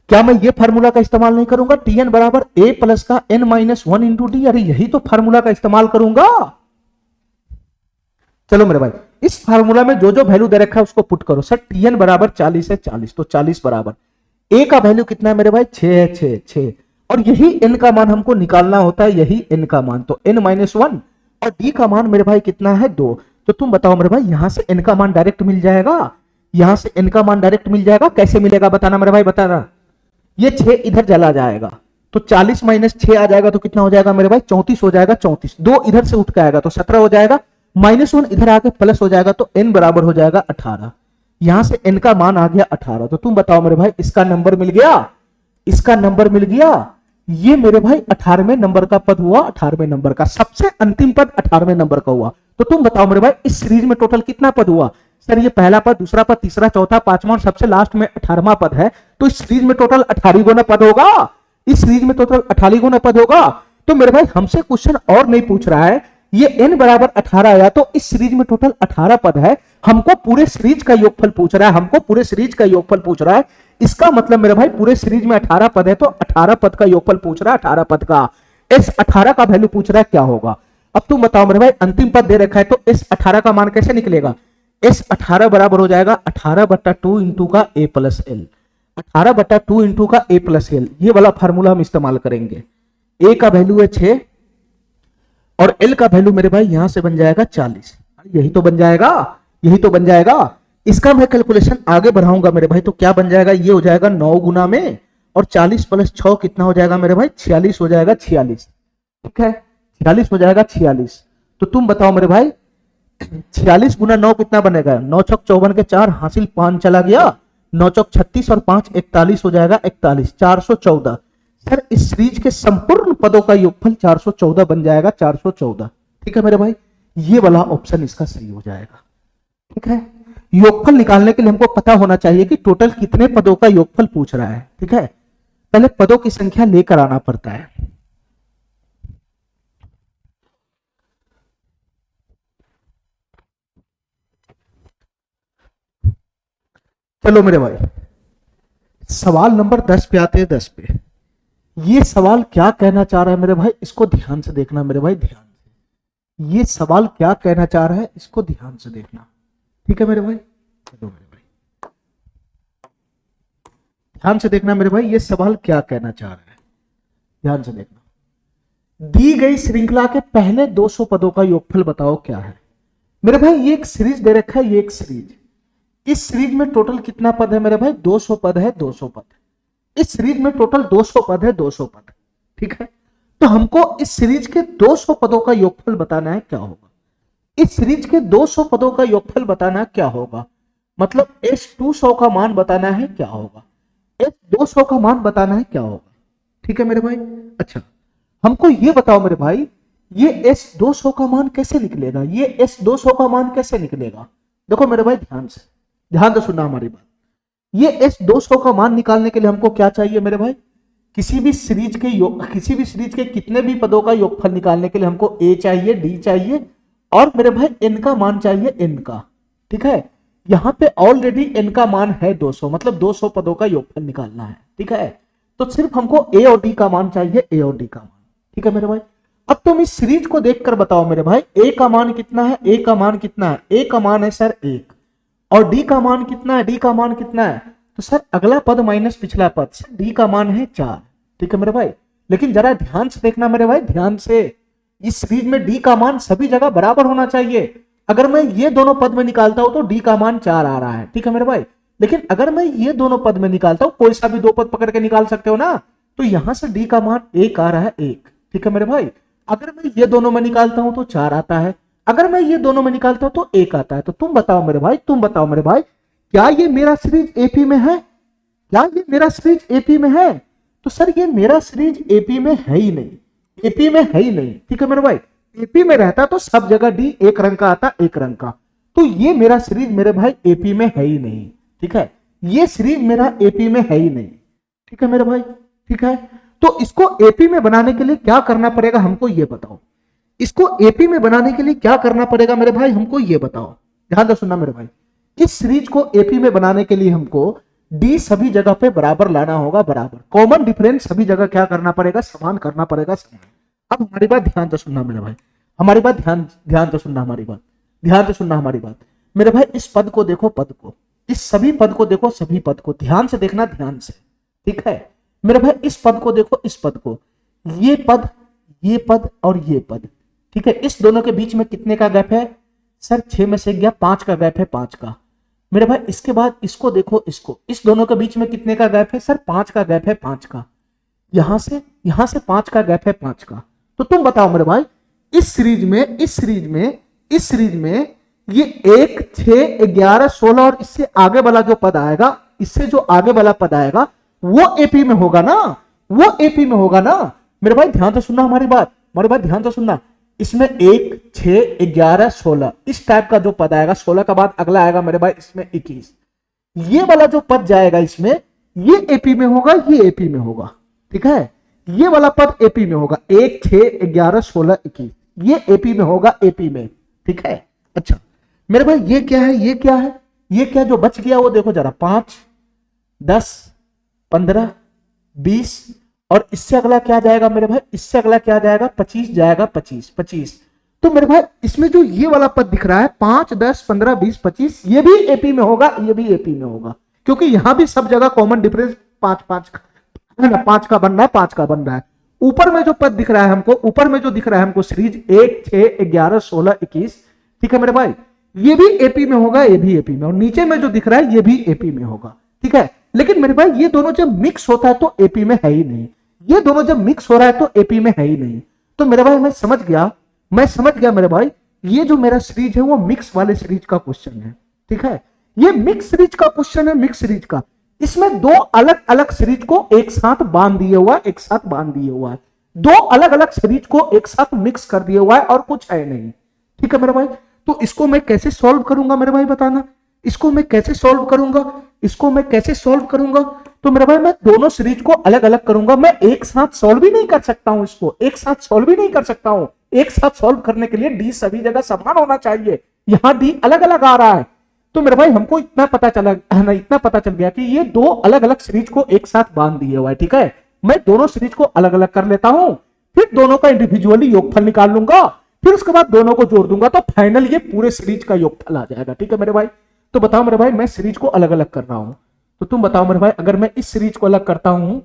क्या मैं ये फार्मूला का इस्तेमाल नहीं करूंगा? Tn बराबर a प्लस का n-1 इंटू डी। अरे यही तो फार्मूला का इस्तेमाल करूंगा। चलो मेरे भाई, इस फार्मूला में जो जो वैल्यू दे रखा है उसको पुट करो। सर Tn बराबर 40 है, 40 तो 40 बराबर a का वैल्यू कितना है मेरे भाई? 6 है, 6। और यही n का मान हमको निकालना होता है, यही n का मान, तो n-1। और d का मान मेरे भाई कितना है? 2। तो तुम बताओ मेरे भाई, यहां से n का मान डायरेक्ट मिल जाएगा, यहां से n का मान डायरेक्ट मिल जाएगा। कैसे मिलेगा बताना मेरे भाई, बताना। ये 6 इधर चला जाएगा तो 40 माइनस 6 आ जाएगा तो कितना हो जाएगा मेरे भाई? 34 हो जाएगा। 34 2 इधर से उठ के आएगा तो 17 हो जाएगा। -1 इधर आके प्लस हो जाएगा तो n बराबर हो जाएगा 18। यहां से n का मान आ गया 18। तो तुम बताओ मेरे भाई, इसका नंबर मिल गया, इसका नंबर मिल गया। ये मेरे भाई 18वें नंबर का पद हुआ, 18वें नंबर का सबसे अंतिम पद 18वें नंबर का हुआ। तो तुम बताओ मेरे भाई, इस सीरीज में टोटल कितना पद हुआ? सर ये पहला पद, दूसरा पद, तीसरा, चौथा, पांचवा और सबसे लास्ट में 18वां पद है। तो इस सीरीज में टोटल 18 गुना पद होगा, इस सीरीज में टोटल 18 गुना पद होगा। तो मेरे भाई हमसे क्वेश्चन और नहीं पूछ रहा है, ये n बराबर 18 आया तो इस सीरीज में टोटल 18 पद है। हमको पूरे सीरीज का योगफल पूछ रहा है, हमको पूरे सीरीज का योगफल पूछ रहा है। इसका मतलब मेरे भाई पूरे सीरीज में 18 पद है तो 18 पद का योगफल पूछ रहा है, 18 पद का। इस 18 का वैल्यू पूछ रहा है, क्या होगा? अब तुम बताओ मेरे भाई, अंतिम पद दे रखा है तो इस 18 का मान कैसे निकलेगा? इस 18 बराबर हो जाएगा 18/2 इंटू का a प्लस एल। 18/2 इंटू का a प्लस एल, ये वाला फार्मूला हम इस्तेमाल करेंगे। a का वैल्यू है 6 और l का वैल्यू मेरे भाई यहां से बन जाएगा 40। यही तो बन जाएगा, यही तो बन जाएगा। इसका मैं कैलकुलेशन आगे बढ़ाऊंगा मेरे भाई, तो क्या बन जाएगा? ये हो जाएगा 9 गुना में, और 40 प्लस 6 कितना हो जाएगा मेरे भाई? 46 हो जाएगा, 46। ठीक है, 46 हो जाएगा, 46। तो तुम बताओ मेरे भाई, 46 गुना 9 कितना बनेगा? 9 छक 54 के 4 हासिल 5 चला गया, 9 चौक 36 और 5 41 हो जाएगा, 41 414। सर इस सीरीज के संपूर्ण पदों का योगफल 414 बन जाएगा, 414। ठीक है मेरे भाई, ये वाला ऑप्शन इसका सही हो जाएगा। ठीक है, योगफल निकालने के लिए हमको पता होना चाहिए कि टोटल कितने पदों का योगफल पूछ रहा है। ठीक है, पहले पदों की संख्या लेकर आना पड़ता है। चलो मेरे भाई, सवाल नंबर 10 पे आते हैं। 10 पे ये सवाल क्या कहना चाह रहा है मेरे भाई, इसको ध्यान से देखना मेरे भाई, ध्यान से। ये सवाल क्या कहना चाह रहा है इसको ध्यान से देखना। ठीक है मेरे भाई, चलो मेरे भाई ध्यान से देखना मेरे भाई, ये सवाल क्या कहना चाह रहा है, ध्यान से देखना। दी गई श्रृंखला के पहले 200 पदों का योगफल बताओ क्या है। मेरे भाई ये एक सीरीज दे रखा है, ये एक सीरीज, इस सीरीज में टोटल कितना पद है मेरे भाई, 200 पद है, 200 पद। इस सीरीज में टोटल 200 पद है, 200 पद, ठीक है। तो हमको इस सीरीज के 200 पदों का योगफल बताना है, क्या होगा। इस सीरीज के 200 पदों का योगफल बताना है, क्या होगा, मतलब S200 का मान बताना है, क्या होगा, S200 का मान बताना है, क्या होगा, ठीक है मेरे भाई। अच्छा, हमको ये बताओ मेरे भाई, ये S200 का मान कैसे निकलेगा, ये S200 का मान कैसे निकलेगा। देखो मेरे भाई ध्यान से सुनना हमारी बात। ये S200 का मान निकालने के लिए हमको क्या चाहिए मेरे भाई, किसी भी सीरीज के कितने भी पदों का योगफल निकालने के लिए हमको A चाहिए, D चाहिए, और मेरे भाई n का मान चाहिए, n का, ठीक है। यहां पे ऑलरेडी n का मान है 200, मतलब 200 पदों का योगफल निकालना है, ठीक है। तो सिर्फ हमको A और D का मान चाहिए, A और D का मान, ठीक है मेरे भाई। अब तुम इस सीरीज को देखकर बताओ मेरे भाई, A का मान कितना है, A का मान कितना है, A का मान है सर 1, और D का मान कितना है, D का मान कितना है, तो सर अगला पद माइनस पिछला पद, सर D का मान है 4, ठीक है मेरे भाई। लेकिन जरा ध्यान से देखना मेरे भाई, ध्यान से, इस सीरीज में D का मान सभी जगह बराबर होना चाहिए। अगर मैं ये दोनों पद में निकालता हूं तो D का मान 4 आ रहा है, ठीक है मेरे भाई। लेकिन अगर मैं ये दोनों पद में निकालता हूं, कोई सा भी दो पद पकड़ के निकाल सकते हो ना, तो यहां से D का मान 1 आ रहा है, 1, ठीक है मेरे भाई। अगर मैं ये दोनों में निकालता हूं तो 4 आता है, अगर मैं ये दोनों में निकालता हूं तो 1 आता है। तो तुम बताओ मेरे भाई, क्या ये मेरा सीरीज एपी में है, क्या ये मेरा सीरीज एपी में है। तो सर ये मेरा सीरीज एपी में है ही नहीं, एपी में है ही नहीं, ठीक है मेरे भाई। एपी में रहता तो सब जगह डी एक रंग का आता, एक रंग का। तो ये मेरा सीरीज मेरे भाई एपी में है ही नहीं, ठीक है। ये सीरीज मेरा एपी में है ही नहीं, ठीक है मेरे भाई, ठीक है। तो इसको एपी में बनाने के लिए क्या करना पड़ेगा हमको ये बताओ, इसको एपी में बनाने के लिए क्या करना पड़ेगा मेरे भाई, हमको ये बताओ, ध्यान से सुनना मेरे भाई। इस सीरीज को एपी में बनाने के लिए हमको डी सभी जगह पे बराबर लाना होगा, बराबर, कॉमन डिफरेंस सभी जगह क्या करना पड़ेगा, समान करना पड़ेगा, समान। अब हमारी बात ध्यान से सुनना मेरे भाई, हमारी बात ध्यान से सुनना, हमारी बात ध्यान से सुनना, हमारी बात मेरे भाई। इस पद को देखो, पद को, इस सभी पद को देखो, सभी पद को ध्यान से देखना, ध्यान से, ठीक है मेरे भाई। इस पद को देखो, इस पद को, ये पद, ये पद और ये पद, ठीक है। इस दोनों के बीच में कितने का गैप है सर, 6 में से गया 5 का गैप है, 5 का मेरे भाई। इसके बाद इसको देखो, इसको, इस दोनों के बीच में कितने का गैप है सर, 5 का गैप है, 5 का। यहां से 5 का गैप है, 5 का। तो तुम बताओ मेरे भाई, इस सीरीज में ये 1, 6, 11, 16 और इससे आगे वाला जो पद आएगा, इससे जो आगे वाला पद आएगा वो एपी में होगा ना, वो एपी में होगा ना मेरे भाई। ध्यान से सुनना हमारी बात, ध्यान से सुनना। इसमें 1, 6, 11, 16 इस टाइप का जो पद आएगा, 16 का बाद अगला आएगा मेरे भाई इसमें 21, ये वाला जो पद जाएगा इसमें, ये एपी में होगा, ये एपी में होगा, ठीक है। ये वाला पद एपी में होगा, 1, 6, 11, 16, 21, ये एपी में होगा, एपी में, ठीक है। अच्छा मेरे भाई ये क्या है, ये क्या है, ये क्या जो बच गया वो देखो जरा, 5, 10, 15, 20 और इससे अगला क्या जाएगा मेरे भाई, इससे अगला क्या जाएगा, 25 जाएगा, 25। तो मेरे भाई इसमें जो ये वाला पद दिख रहा है 5, 10, 15, 20, 25, ये भी एपी में होगा, ये भी एपी में होगा, क्योंकि यहां भी सब जगह कॉमन डिफरेंस 5 है ना, 5 का बन रहा है, 5 का बन रहा है। ऊपर में जो पद दिख रहा है हमको, ऊपर में जो दिख रहा है हमको सीरीज 1, 6, 11, 16, 21, ठीक है मेरे भाई, ये भी एपी में होगा, ये भी एपी में, और नीचे में जो दिख रहा है ये भी एपी में होगा, ठीक है। लेकिन मेरे भाई ये दोनों जब मिक्स होता है तो एपी में है ही नहीं, ये दोनों जब मिक्स हो रहा है तो एपी में है ही नहीं। तो मेरे भाई मैं समझ गया मेरे भाई, ये जो मेरा सीरीज है वो मिक्स वाले सीरीज का क्वेश्चन है, ठीक है। ये मिक्स सीरीज का क्वेश्चन है, मिक्स सीरीज का। इसमें दो अलग अलग सीरीज को एक साथ बांध दिए हुआ है, दो अलग अलग सीरीज को एक साथ मिक्स कर दिया हुआ है और कुछ है नहीं, ठीक है मेरे भाई। तो इसको मैं कैसे सॉल्व करूंगा मेरे भाई, बताना, इसको मैं कैसे सॉल्व करूंगा, तो मेरे भाई मैं दोनों सीरीज को अलग अलग करूंगा, मैं एक साथ सॉल्व भी नहीं कर सकता हूं, इसको एक साथ सॉल्व भी नहीं कर सकता हूं। एक साथ सॉल्व करने के लिए डी सभी जगह समान होना चाहिए, यहां डी अलग अलग आ रहा है। तो मेरे भाई हमको इतना पता चल गया कि ये दो अलग अलग सीरीज को एक साथ बांध दिए हुआ है, ठीक है। मैं दोनों सीरीज को अलग अलग कर लेता हूं, फिर दोनों का इंडिविजुअली योगफल निकाल लूंगा, फिर उसके बाद दोनों को जोड़ दूंगा, तो फाइनल ये पूरे सीरीज का योगफल आ जाएगा, ठीक है मेरे भाई। तो बताओ मेरे भाई, मैं सीरीज को अलग अलग कर रहा हूं, तो तुम बताओ मेरे भाई, अगर मैं इस सीरीज को अलग करता हूं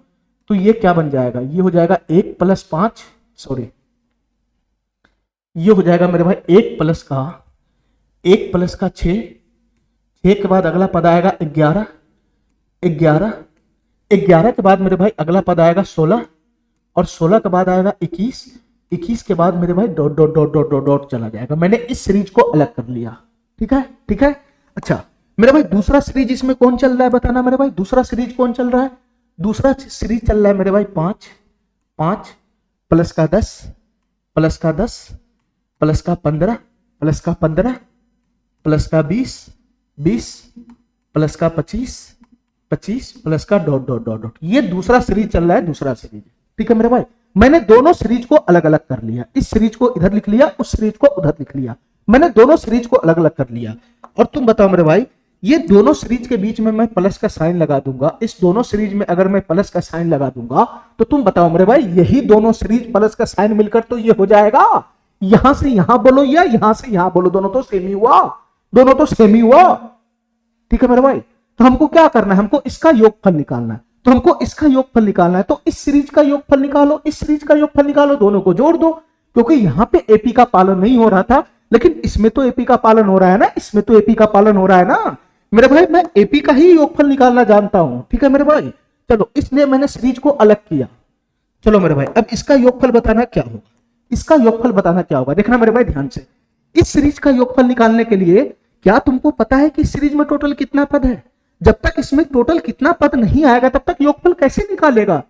तो ये क्या बन जाएगा, ये हो जाएगा 1 + 5, सॉरी ये हो जाएगा मेरे भाई 1 + 6, 6 के बाद अगला पद आएगा 11, 11, 11 के बाद मेरे भाई अगला पद आएगा 16, और 16 के बाद आएगा 21, 21 के बाद मेरे भाई dot dot dot dot dot dot चला जाएगा। मैंने इस सीरीज को अलग कर लिया। ठीक है, ठीक है। अच्छा मेरे भाई दूसरा सीरीज इसमें कौन चल रहा है बताना मेरे भाई, दूसरा सीरीज कौन चल रहा है? दूसरा सीरीज चल रहा है मेरे भाई 5, 5 प्लस का 10, प्लस का 10, प्लस का 15, प्लस का 15, प्लस का 20, 20 प्लस का 25, 25 प्लस का डॉट डॉट डॉट डॉट। ये दूसरा सीरीज चल रहा है, दूसरा सीरीज। ठीक है मेरे भाई, मैंने दोनों सीरीज को अलग अलग कर लिया। इस सीरीज को इधर लिख लिया, उस सीरीज को उधर लिख लिया। मैंने दोनों सीरीज को अलग अलग कर लिया। और तुम बताओ मेरे भाई, ये दोनों सीरीज के बीच में मैं प्लस का साइन लगा दूंगा। इस दोनों सीरीज में अगर मैं प्लस का साइन लगा दूंगा तो तुम बताओ मेरे भाई, यही दोनों सीरीज प्लस का साइन मिलकर तो ये हो जाएगा, यहां से यहां बोलो या यहां से यहां बोलो, दोनों तो सेम ही हुआ, दोनों तो सेम ही हुआ। ठीक है मेरे भाई, तो हमको क्या करना है? हमको इसका योगफल निकालना है। तो हमको इसका योगफल निकालना है, तो इस सीरीज का योगफल निकालो, इस सीरीज का योगफल निकालो, दोनों को जोड़ दो। क्योंकि यहां पे एपी का पालन नहीं हो रहा था, लेकिन इसमें तो एपी का पालन हो रहा है ना, इसमें तो एपी का पालन हो रहा है ना मेरे भाई। मैं एपी का ही योगफल निकालना जानता हूं। ठीक है मेरे भाई, चलो इसलिए मैंने सीरीज को अलग किया। चलो मेरे भाई, अब इसका योगफल बताना क्या होगा, इसका योगफल बताना क्या होगा, देखना मेरे भाई ध्यान से। इस सीरीज का योगफल निकालने के लिए क्या तुमको पता है कि सीरीज में टोटल कितना पद है? जब तक इसमें टोटल कितना पद नहीं आएगा तब तक योगफल कैसे निकालेगा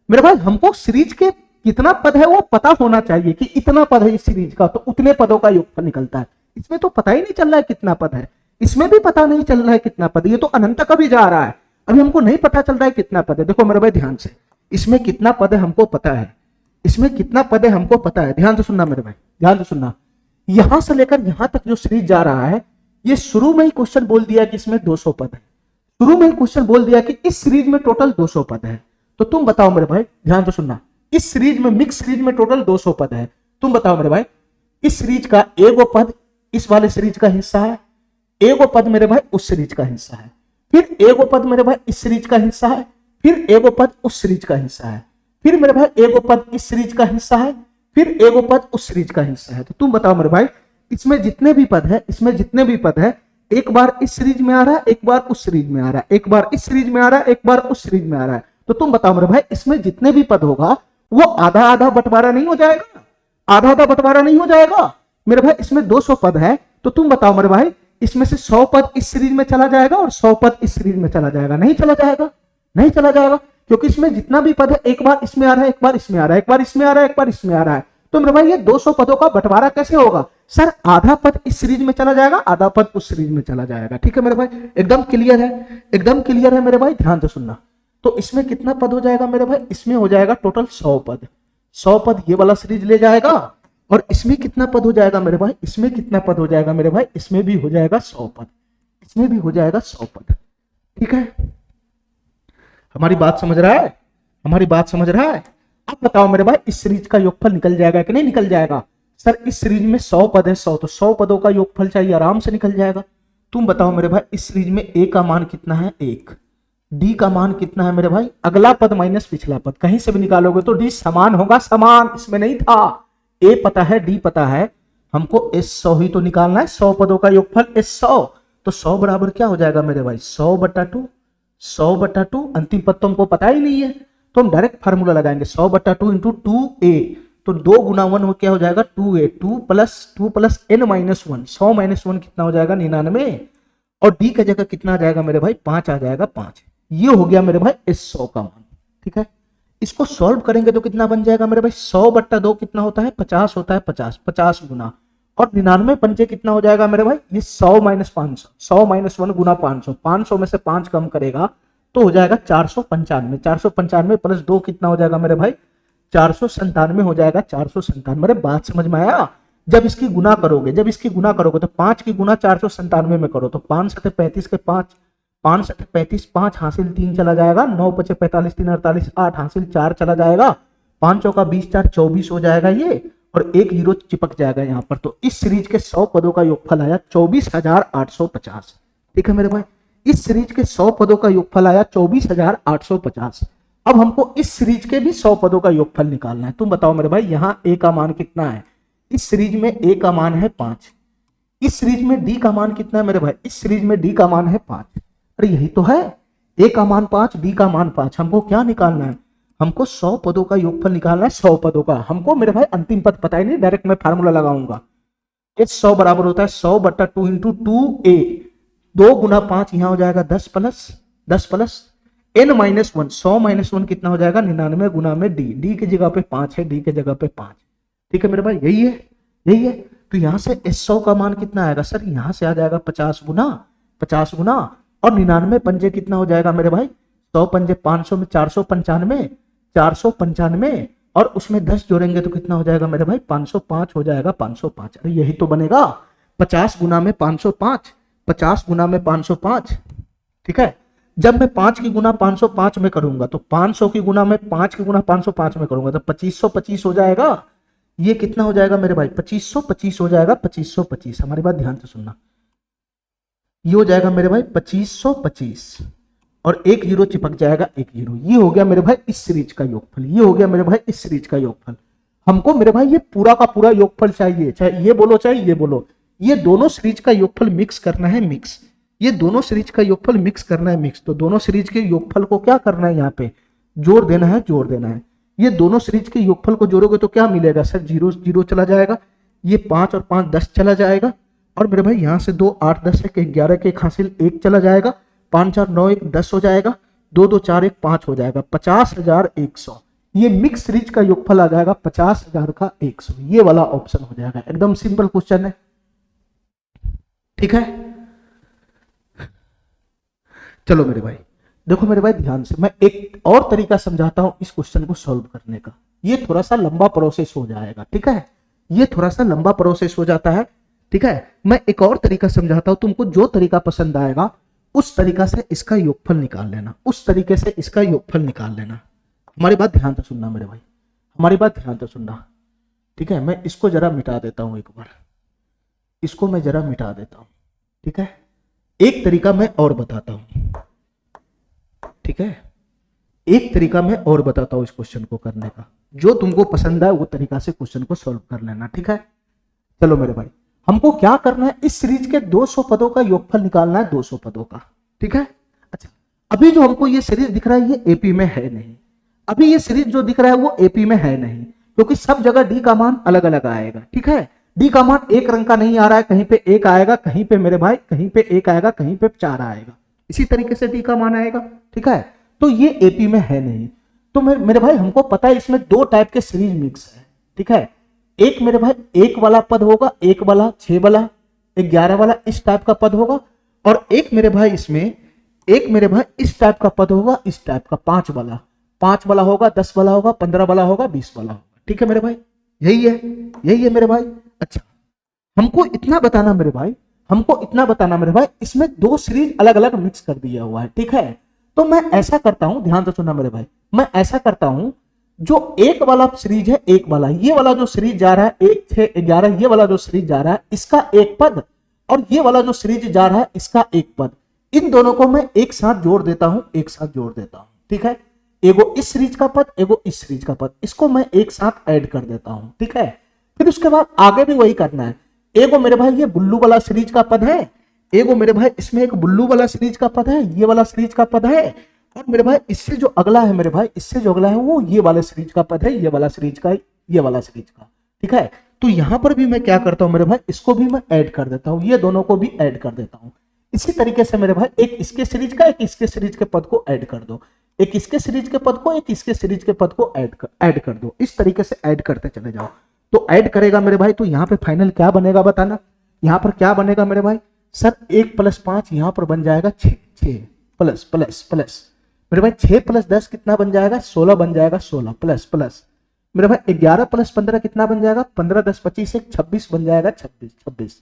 मेरे भाई? हमको सीरीज के कितना पद है वो पता होना चाहिए कि इतना पद है इस सीरीज का, तो उतने पदों का योगफल निकलता है। इसमें तो पता ही नहीं चल रहा है कितना पद है, इसमें भी पता नहीं चल रहा है कितना पद, ये तो अनंत का भी जा रहा है, अभी हमको नहीं पता चल रहा है कितना पद है। देखो मेरे भाई ध्यान से, इसमें कितना पद है हमको पता है, इसमें कितना पद है हमको पता है। ध्यान से सुनना मेरे भाई, ध्यान से सुनना। यहां से लेकर यहां तक जो सीरीज जा रहा है, ये शुरू में ही क्वेश्चन बोल दिया कि इसमें 200 पद है, शुरू में ही क्वेश्चन बोल दिया कि इस सीरीज में टोटल 200 पद है। तो तुम बताओ मेरे भाई, ध्यान से सुनना, इस सीरीज में मिक्स सीरीज में टोटल 200 पद है। तुम बताओ मेरे भाई, इस सीरीज का एगो पद इस वाले सीरीज का हिस्सा है, एगो पद मेरे भाई उस सीरीज का हिस्सा है, फिर एगो पद मेरे भाई इस सीरीज का हिस्सा है, फिर एगो पद उस सीरीज का हिस्सा है, फिर मेरे भाई एगो पद इस सीरीज का हिस्सा है, फिर एगो पद उस सीरीज का हिस्सा है। तो तुम बताओ मेरे भाई, इसमें जितने भी पद है, इसमें जितने भी पद है, एक बार इस सीरीज में आ रहा है, एक बार उस सीरीज में आ रहा है, एक बार इस सीरीज में आ रहा है, एक बार उस सीरीज में आ रहा है। तो तुम बताओ मेरे भाई, इसमें जितने भी पद होगा वो आधा आधा बंटवारा नहीं हो जाएगा, आधा आधा बंटवारा नहीं हो जाएगा मेरे भाई। इसमें 200 पद है, तो तुम बताओ मेरे भाई, इसमें से 100 पद इस सीरीज में चला जाएगा और 100 पद इस सीरीज में चला जाएगा? नहीं चला जाएगा, नहीं चला जाएगा, क्योंकि इसमें जितना भी पद है, एक बार इसमें आ रहा है, एक बार इसमें आ रहा है, एक बार इसमें आ रहा है, एक बार इसमें आ रहा है। तो मेरे भाई ये 200 पदों का बंटवारा कैसे होगा? सर आधा पद इस सीरीज में चला जाएगा, आधा पद उस सीरीज में चला जाएगा। ठीक है मेरे भाई, एकदम क्लियर है, एकदम क्लियर है मेरे भाई, ध्यान से सुनना। तो इसमें कितना पद हो जाएगा मेरे भाई? इसमें हो जाएगा टोटल 100 पद, 100 पद ये वाला सीरीज ले जाएगा। और इसमें कितना पद हो जाएगा मेरे भाई? इसमें कितना पद हो जाएगा मेरे भाई? इसमें भी हो जाएगा 100 पद, इसमें भी हो जाएगा 100 पद। ठीक है, हमारी बात समझ रहा है, हमारी बात समझ रहा है? अब बताओ मेरे भाई, इस सीरीज का योगफल निकल जाएगा कि नहीं निकल जाएगा? सर इस सीरीज में 100 पद है, 100 तो 100 पदों का योगफल चाहिए, आराम से निकल जाएगा। तुम बताओ मेरे भाई, इस सीरीज में ए का मान कितना है? 1। डी का मान कितना है मेरे भाई? अगला पद माइनस पिछला पद, कहीं से भी निकालोगे तो डी समान होगा, समान, इसमें नहीं था। ए पता है, डी पता है, हमको एस 100 ही तो निकालना है, 100 पदों का योगफल एस 100। तो 100 बराबर क्या हो जाएगा मेरे भाई? 100/2, 100/2। अंतिम पद तो हमको पता ही नहीं है, तो हम डायरेक्ट फार्मूला लगाएंगे, 100/2 इंटू 2a। तो 2 गुना 1 क्या हो जाएगा? 2a, 2 प्लस n-1, 100 - 1 कितना हो जाएगा? 99। और डी का जगह कितना आ जाएगा मेरे भाई? 5 आ जाएगा, 5। ये हो गया मेरे भाई एस 100 का मान। ठीक है, इसको सॉल्व करेंगे तो कितना बन जाएगा मेरे भाई? 100/2 कितना होता है? 50 होता है, 50, 50 गुना, और 99 पंचे कितना हो जाएगा मेरे भाई? ये 100 - 500, 100 - 1 गुना 500, 500 में से 5 कम करेगा तो हो जाएगा 495, 495 प्लस 2 कितना हो जाएगा मेरे भाई? 497 हो जाएगा, 497। मेरे बात समझ में आया? जब इसकी गुना करोगे, जब इसकी गुना करोगे तो 5 की गुना 497 में करो तो 5 × 35 के 5, 5 × 35, 5 हासिल 3 चला जाएगा, 9 × 5 = 45, 3 × 48, 8 हासिल 4 चला जाएगा, 5 चौका 20, 4 24 हो जाएगा ये, और एक जीरो चिपक जाएगा यहाँ पर। तो इस सीरीज के 100 पदों का योगफल आया 24,850। ठीक है मेरे भाई, इस सीरीज के 100 पदों का योगफल आया 24,850। अब हमको इस सीरीज के भी 100 पदों का योगफल निकालना है। तुम बताओ मेरे भाई, यहाँ ए का मान कितना है? इस सीरीज में ए का मान है 5, इस सीरीज में डी का मान कितना है मेरे भाई, इस सीरीज में डी का मान है 5। अरे यही तो है, ए का मान 5, डी का मान 5। हमको क्या निकालना है, हमको 100 पदों का योगफल निकालना है, 100 पदों का। हमको मेरे भाई अंतिम पद पता ही नहीं, डायरेक्ट मैं फार्मूला लगाऊंगा। ये 100 बराबर होता है 100 बटा 2 इंटू 2a, 2 गुना 5 यहां हो जाएगा 10 प्लस n माइनस 1, 100 माइनस 1 कितना हो जाएगा 99 गुना में डी की जगह पे 5 है, डी की जगह पे 5। ठीक है मेरे भाई, यही है। तो यहां से 100 का मान कितना आएगा सर, यहां से आ जाएगा 50 गुना और 99 पंजे कितना हो जाएगा मेरे भाई, 100 पंजे 500 में 495 और उसमें 10 जोड़ेंगे तो कितना हो जाएगा मेरे भाई 505 हो जाएगा, 505। अरे यही तो बनेगा 50 गुना में 505, 50 गुना में 505। ठीक है, जब मैं 5 की गुना 505 में करूंगा तो 500 की गुना में 5 की गुना 505 में करूंगा तो 2525 हो जाएगा। ये कितना हो जाएगा मेरे भाई 2525 हो जाएगा, 2525। हमारी बात ध्यान से सुनना, ये हो जाएगा मेरे भाई 2525 और एक जीरो चिपक जाएगा, एक जीरो। ये हो गया मेरे भाई इस सीरीज का योगफल, ये हो गया मेरे भाई इस सीरीज का योगफल। हमको मेरे भाई ये पूरा का पूरा योगफल चाहिए, चाहे ये बोलो चाहे ये बोलो, ये दोनों सीरीज का योगफल मिक्स करना है, मिक्स। ये दोनों सीरीज का योगफल मिक्स करना है, मिक्स। तो दोनों सीरीज के योगफल को क्या करना है, यहाँ पे जोड़ देना है, जोड़ देना है। ये दोनों सीरीज के योगफल को जोड़ोगे तो क्या मिलेगा सर, 0 0 चला जाएगा, ये 5 और 5 10 चला जाएगा, और मेरे भाई यहाँ से 2 8 10 है, 11 के हासिल 1 चला जाएगा, 5 4 9 1 10 हो जाएगा, 2 2 4 1 5 हो जाएगा, 50,100। ये मिक्स सीरीज का योगफल आ जाएगा 50,000 का 100। ये वाला ऑप्शन हो जाएगा, एकदम सिंपल क्वेश्चन है। ठीक है, चलो मेरे भाई देखो मेरे भाई ध्यान से, मैं एक और तरीका समझाता हूं इस क्वेश्चन को सॉल्व करने का। ये थोड़ा सा लंबा प्रोसेस हो जाएगा, ठीक है, ये थोड़ा सा लंबा प्रोसेस हो जाता है। ठीक है, मैं एक और तरीका समझाता हूं, तुमको जो तरीका पसंद आएगा उस तरीका से इसका योगफल निकाल लेना, उस तरीके से इसका योगफल निकाल लेना। हमारी बात ध्यान से सुनना मेरे भाई, हमारी बात ध्यान से सुनना। ठीक है, मैं इसको जरा मिटा देता हूं, एक बार इसको मैं जरा मिटा देता हूं। ठीक है, एक तरीका मैं और बताता हूं। ठीक है, एक तरीका मैं और बताता हूं इस क्वेश्चन को करने का, जो तुमको पसंद है वो तरीका से क्वेश्चन को सॉल्व कर लेना। ठीक है, चलो मेरे भाई, हमको क्या करना है, इस सीरीज के 200 पदों का योगफल निकालना है, 200 पदों का। ठीक है, अच्छा, अभी जो हमको ये सीरीज दिख रहा है ये एपी में है नहीं, अभी ये सीरीज जो दिख रहा है वो एपी में है नहीं, क्योंकि सब जगह डी का मान अलग अलग आएगा। ठीक है, डी का मान एक रंग का नहीं आ रहा है, कहीं पे एक आएगा, कहीं पे मेरे भाई कहीं पे एक आएगा, कहीं पे 4 आएगा, इसी तरीके से डी का मान आएगा। ठीक है, तो ये एपी में है नहीं, तो मेरे भाई हमको पता है इसमें 2 टाइप के सीरीज मिक्स है। ठीक है, एक मेरे भाई 1 वाला पद होगा, 1 वाला, 6 वाला, 11 वाला, इस टाइप का पद होगा, और एक मेरे भाई इसमें एक मेरे भाई इस टाइप का पद होगा, इस टाइप का 5 वाला होगा, 10 वाला होगा, 15 वाला होगा, 20 वाला होगा। ठीक है मेरे भाई, यही है मेरे भाई। अच्छा, हमको इतना बताना मेरे भाई, हमको इतना बताना मेरे भाई, इसमें 2 सीरीज अलग अलग मिक्स कर दिया हुआ है। ठीक है, तो मैं ऐसा करता हूं, ध्यान से सुनना मेरे भाई, मैं ऐसा करता हूं, जो 1 वाला सीरीज है, 1 वाला, ये वाला जो सीरीज जा रहा है 1 6 11, ये वाला जो सीरीज जा रहा है इसका 1 पद, और ये वाला जो सीरीज जा रहा है इसका 1 पद, इन दोनों को मैं एक साथ जोड़ देता हूं, एक साथ जोड़ देता हूं। ठीक है, एगो इस सीरीज का पद, एगो इस सीरीज का पद, इसको मैं एक साथ ऐड कर देता हूं। ठीक है, फिर उसके बाद आगे भी वही करना है। एगो मेरे भाई ये बुल्लू वाला सीरीज का पद है, एगो मेरे भाई इसमें एक बुल्लू वाला सीरीज का पद है, ये वाला सीरीज का पद है, और मेरे भाई इससे जो अगला है मेरे भाई, इससे जो अगला है वो ये वाला सीरीज का पद है, ये वाला सीरीज का, ये वाला सीरीज का। ठीक है, तो यहां पर भी मैं क्या करता हूं मेरे भाई, इसको भी मैं ऐड कर देता हूं, ये दोनों को भी ऐड कर देता हूं। इसी तरीके से मेरे भाई एक इसके सीरीज का, एक इसके सीरीज के पद को ऐड कर दो, एक इसके सीरीज के पद को, एक इसके सीरीज के पद को ऐड कर दो। इस तरीके से ऐड करते चले जाओ, तो ऐड करेगा मेरे भाई, तो यहाँ पे फाइनल क्या बनेगा बताना, यहाँ पर क्या बनेगा मेरे भाई, सर 1 + 5 यहाँ पर बन जाएगा 6 प्लस प्लस प्लस मेरे भाई 6 + 10 कितना बन जाएगा, 16 बन जाएगा, 16 प्लस प्लस मेरे भाई 11 + 15 कितना बन जाएगा, 15 10 25 1 26 बन जाएगा, 26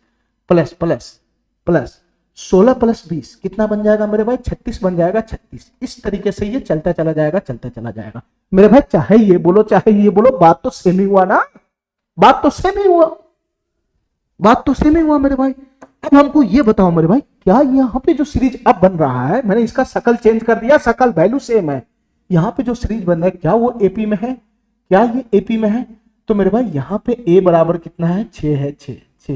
प्लस प्लस प्लस 16 + 20 कितना बन जाएगा मेरे भाई, 36 बन जाएगा, 36। इस तरीके से ये चलता चला जाएगा, चलता चला जाएगा मेरे भाई, चाहे ये बोलो चाहे ये बोलो, बात तो सेम ही हुआ ना, बात तो सेम ही हुआ, बात तो सेम ही हुआ मेरे भाई। अब हमको ये बताओ मेरे भाई, क्या यहाँ पे जो सीरीज अब बन रहा है, मैंने इसका शकल चेंज कर दिया, शकल वैल्यू सेम है, यहाँ पे जो सीरीज बन रहा है क्या वो एपी में है, क्या ये एपी में है? तो तो मेरे भाई यहाँ पे a बराबर कितना है 6 है 6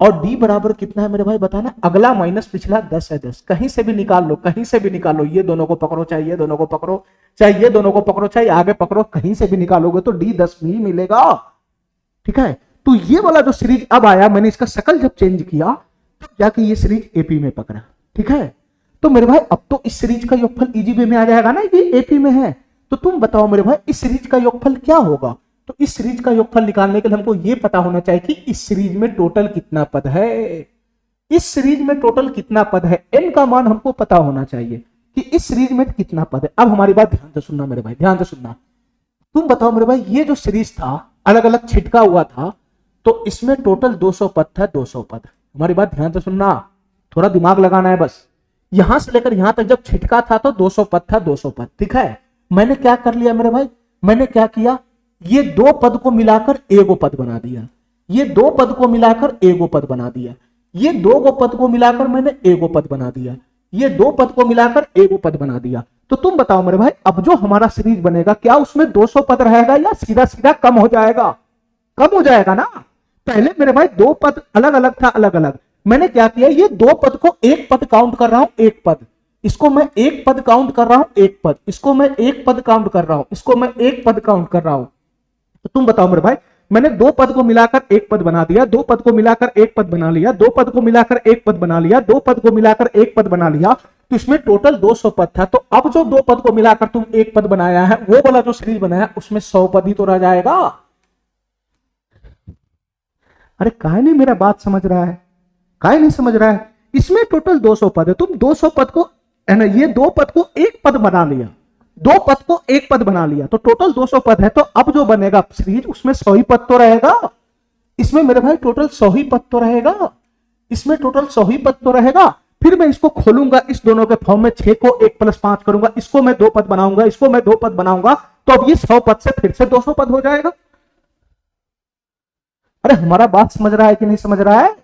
और d बराबर कितना है मेरे भाई बताना, अगला माइनस पिछला 10 है 10, कहीं से भी निकाल लो, कहीं से भी निकालो, ये दोनों को पकड़ो चाहे ये दोनों को पकड़ो चाहे ये दोनों को पकड़ो चाहे आगे पकड़ो, कहीं से भी निकालोगे तो d 10 भी मिलेगा। ठीक है, तो ये वाला जो सीरीज अब आया, मैंने इसका शकल जब चेंज किया तब जाके ये सीरीज एपी में पकड़ा। ठीक है, तो मेरे भाई अब तो इस सीरीज का योगफल इजी वे में आ जाएगा ना, ये एपी में है। तो तुम बताओ मेरे भाई इस सीरीज का योगफल क्या होगा। तो इस सीरीज का योगफल निकालने के लिए हमको ये पता होना चाहिए कि इस सीरीज में टोटल कितना पद है, इस सीरीज में टोटल कितना पद है, n का मान हमको पता होना चाहिए कि इस सीरीज में कितना पद है। अब हमारी बात ध्यान से सुनना मेरे भाई, ध्यान से सुनना। तुम बताओ मेरे भाई ये जो सीरीज था अलग अलग छिटका हुआ था, तो इसमें टोटल 200 पद था, 200 पद। हमारी बात ध्यान से सुनना, थोड़ा दिमाग लगाना है बस। यहां से लेकर यहां तक जब छिटका था तो 200 पद था, 200 पद। ठीक है, मैंने क्या कर लिया मेरे भाई, मैंने क्या किया, ये दो पद को मिलाकर एगो पद बना दिया, ये दो पद को मिलाकर एगो पद बना दिया, ये दो गो पद को मिलाकर मैंने एगो पद बना दिया, ये दो पद को मिलाकर एगो पद बना दिया। तो तुम बताओ मेरे भाई अब जो हमारा सीरीज बनेगा क्या उसमें 200 पद रहेगा या सीधा सीधा कम हो जाएगा, कम हो जाएगा ना। पहले मेरे भाई दो पद अलग अलग था, अलग अलग, मैंने क्या किया, ये दो पद को एक पद काउंट कर रहा हूं, एक पद, इसको मैं एक पद काउंट कर रहा हूं, एक पद, इसको मैं एक पद काउंट कर रहा हूं, इसको मैं एक पद काउंट कर रहा हूं। तो तुम बताओ मेरे भाई मैंने दो पद को मिलाकर एक पद बना दिया, दो पद को मिलाकर एक पद बना लिया, दो पद को मिलाकर एक पद बना लिया, दो पद को मिलाकर एक पद बना लिया, तो इसमें टोटल 200 पद था। तो अब जो दो पद को मिलाकर तुम एक पद बनाया है वो वाला जो सीरीज बनाया उसमें 100 पद ही तो रह जाएगा। अरे काहे नहीं मेरा बात समझ रहा है, काहे नहीं समझ रहा है, इसमें टोटल 200 पद है, तुम 200 पद को है ना, ये दो पद को एक पद बना लिया, दो पद को एक पद बना लिया, तो टोटल 200 पद है। तो अब जो बनेगा सीरीज उसमें 100 ही पद तो रहेगा, इसमें मेरे भाई टोटल 100 ही पद तो रहेगा, इसमें टोटल 100 ही पद तो रहेगा। फिर मैं इसको खोलूंगा इस दोनों के फॉर्म में, 6 को 1 + 5 करूंगा, इसको मैं दो पद बनाऊंगा, इसको मैं दो पद बनाऊंगा, तो अब ये 100 पद से फिर से 200 पद हो जाएगा। अरे हमारा बात समझ रहा है कि नहीं समझ रहा है।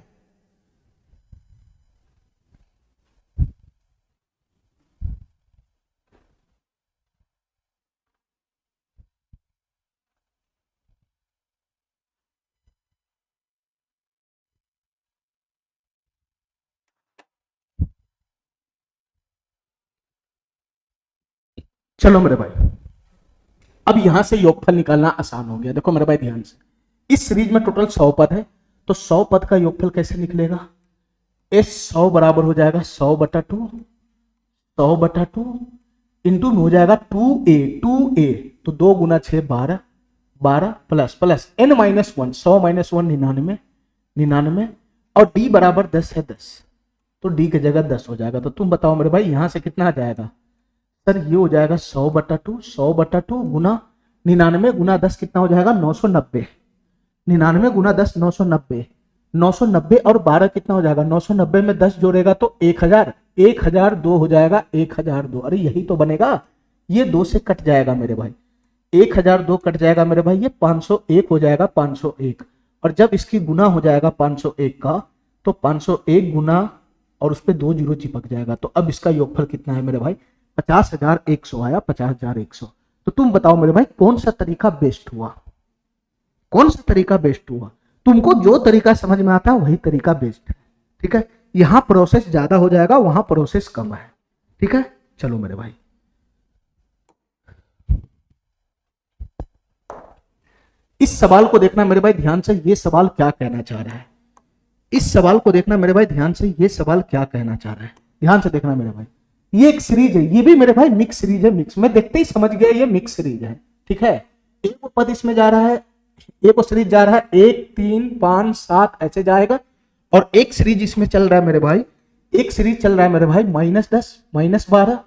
चलो मेरे भाई अब यहां से योगफल निकालना आसान हो गया। देखो मेरे भाई ध्यान से, इस सीरीज में टोटल 100 पद है, तो 100 पद का योगफल कैसे निकलेगा, इस 100 बराबर हो जाएगा 100/2, 100/2 इंटू में हो जाएगा 2a, तो 2 × 6 12, 12 प्लस n - 1, 100 - 1 99, 99 और d बराबर 10 है 10, तो d की जगह 10 हो जाएगा। तो तुम बताओ मेरे भाई यहां से कितना आ जाएगा, सर ये हो जाएगा 100/2, 100/2 गुना 99 गुना 10 कितना हो जाएगा 990, 99 गुना 10 990, 990 और 12 कितना हो जाएगा, 990 में 10 जोड़ेगा तो 1000, 1002 हो जाएगा, 1002। अरे यही तो बनेगा, ये 2 से कट जाएगा मेरे भाई, 1002 कट जाएगा मेरे भाई, ये 501 हो जाएगा, 501। और जब इसकी गुना हो जाएगा 501 का, तो 501 गुना और उस पर 2 जीरो चिपक जाएगा। तो अब इसका योगफल कितना है मेरे भाई, 50,100 आया, 50,100। तो तुम बताओ मेरे भाई कौन सा तरीका बेस्ट हुआ, कौन सा तरीका बेस्ट हुआ। तुमको जो तरीका समझ में आता है वही तरीका बेस्ट है। ठीक है, यहां प्रोसेस ज्यादा हो जाएगा, वहां प्रोसेस कम है। ठीक है, चलो मेरे भाई इस सवाल को देखना मेरे भाई ध्यान से, ये सवाल क्या कहना चाह रहा है, इस सवाल को देखना मेरे भाई ध्यान से, ये सवाल क्या कहना चाह रहा है, ध्यान से देखना मेरे भाई। ये एक सीरीज है, ये भी मेरे भाई मिक्स सीरीज है, मिक्स, मैं देखते ही समझ गया ये मिक्स सीरीज है। ठीक है, एक पद इसमें जा रहा है, एक सीरीज जा रहा है 1 3 5 7 ऐसे जाएगा, और एक सीरीज इसमें चल रहा है मेरे भाई, एक सीरीज चल रहा है मेरे भाई -10 -12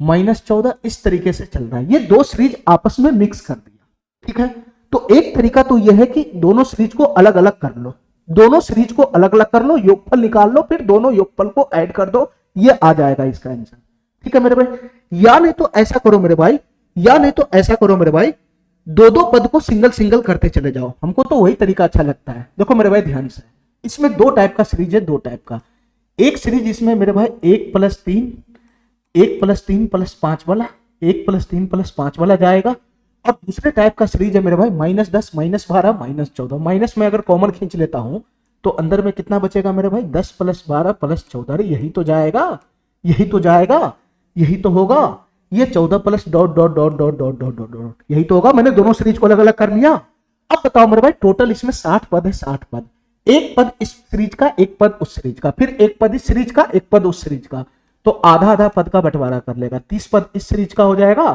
-14, इस तरीके से चल रहा है। ये दो सीरीज आपस में मिक्स कर दिया। ठीक है, तो एक तरीका तो यह है कि दोनों सीरीज को अलग अलग कर लो, दोनों सीरीज को अलग अलग कर लो, योगफल निकाल लो, फिर दोनों योगफल को ऐड कर दो, ये आ जाएगा इसका आंसर। ठीक है मेरे भाई, या नहीं तो ऐसा करो मेरे भाई, या नहीं तो ऐसा करो मेरे भाई, दो दो पद को सिंगल सिंगल करते चले जाओ, हमको तो वही तरीका अच्छा लगता है। देखो मेरे भाई ध्यान से, इसमें दो टाइप का सीरीज है, दो टाइप का। एक सीरीज इसमें मेरे भाई 1 + 3 + 5 वाला, 1 + 3 + 5 वाला जाएगा, और दूसरे टाइप का सीरीज है मेरे भाई -10 -12 -14। माइनस में अगर कॉमन खींच लेता हूं तो अंदर में कितना बचेगा मेरे भाई 10 + 12 + 14। अरे यही तो जाएगा, यही तो जाएगा, यही तो होगा। ये 14 plus dot dot dot dot dot dot dot dot यही तो होगा। मैंने दोनों सीरीज को अलग अलग कर लिया। अब बताओ मेरे भाई टोटल इसमें 60 पद है, 60 पद। एक पद इस सीरीज का, एक पद उस सीरीज का, फिर एक पद इस सीरीज का, एक पद उस सीरीज का, तो आधा आधा पद का बंटवारा कर लेगा। 30 पद इस सीरीज का हो जाएगा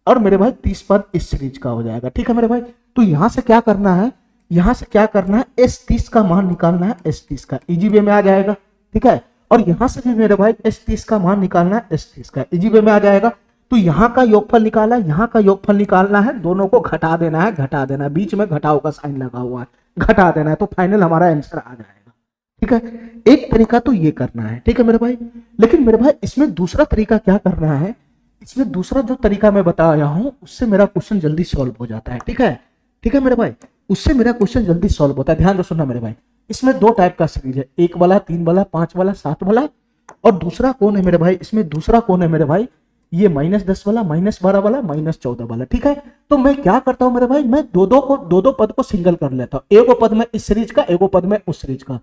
और मेरे भाई 30 पद इस सीरीज का हो जाएगा। ठीक है मेरे भाई, तो यहां से क्या करना है, यहां से क्या करना है, S30 का मान निकालना है, S30 का इजी वे में आ जाएगा। ठीक है, और यहां से भी मेरे भाई S30 का मान निकालना है, S30 का इजी वे में आ जाएगा। तो यहाँ का योगफल निकाला, यहाँ का योगफल निकालना है, दोनों को घटा देना है, घटा देना है, बीच में घटाओ का साइन लगा हुआ है, घटा देना है, तो फाइनल हमारा आंसर आ जाएगा। ठीक है, एक तरीका तो ये करना है। ठीक है मेरे भाई, लेकिन मेरे भाई इसमें दूसरा तरीका क्या करना है, इसमें दूसरा जो तरीका मैं बता रहा हूं उससे मेरा क्वेश्चन जल्दी सॉल्व हो जाता है। ठीक है, ठीक है मेरे भाई, उससे मेरा क्वेश्चन जल्दी सॉल्व होता है। ध्यान से सुनना मेरे भाई, इसमें दो टाइप का सीरीज है, 1 वाला, 3 वाला, 5 वाला, 7 वाला, और दूसरा कौन है मेरे भाई, इसमें दूसरा कौन है मेरे भाई, ये -10 वाला, -12 वाला, -14 वाला। ठीक है, तो मैं क्या करता हूं मेरे भाई, मैं दो पद को सिंगल कर लेता हूं, एगो पद में इस सीरीज का, एगो पद में उस सीरीज का,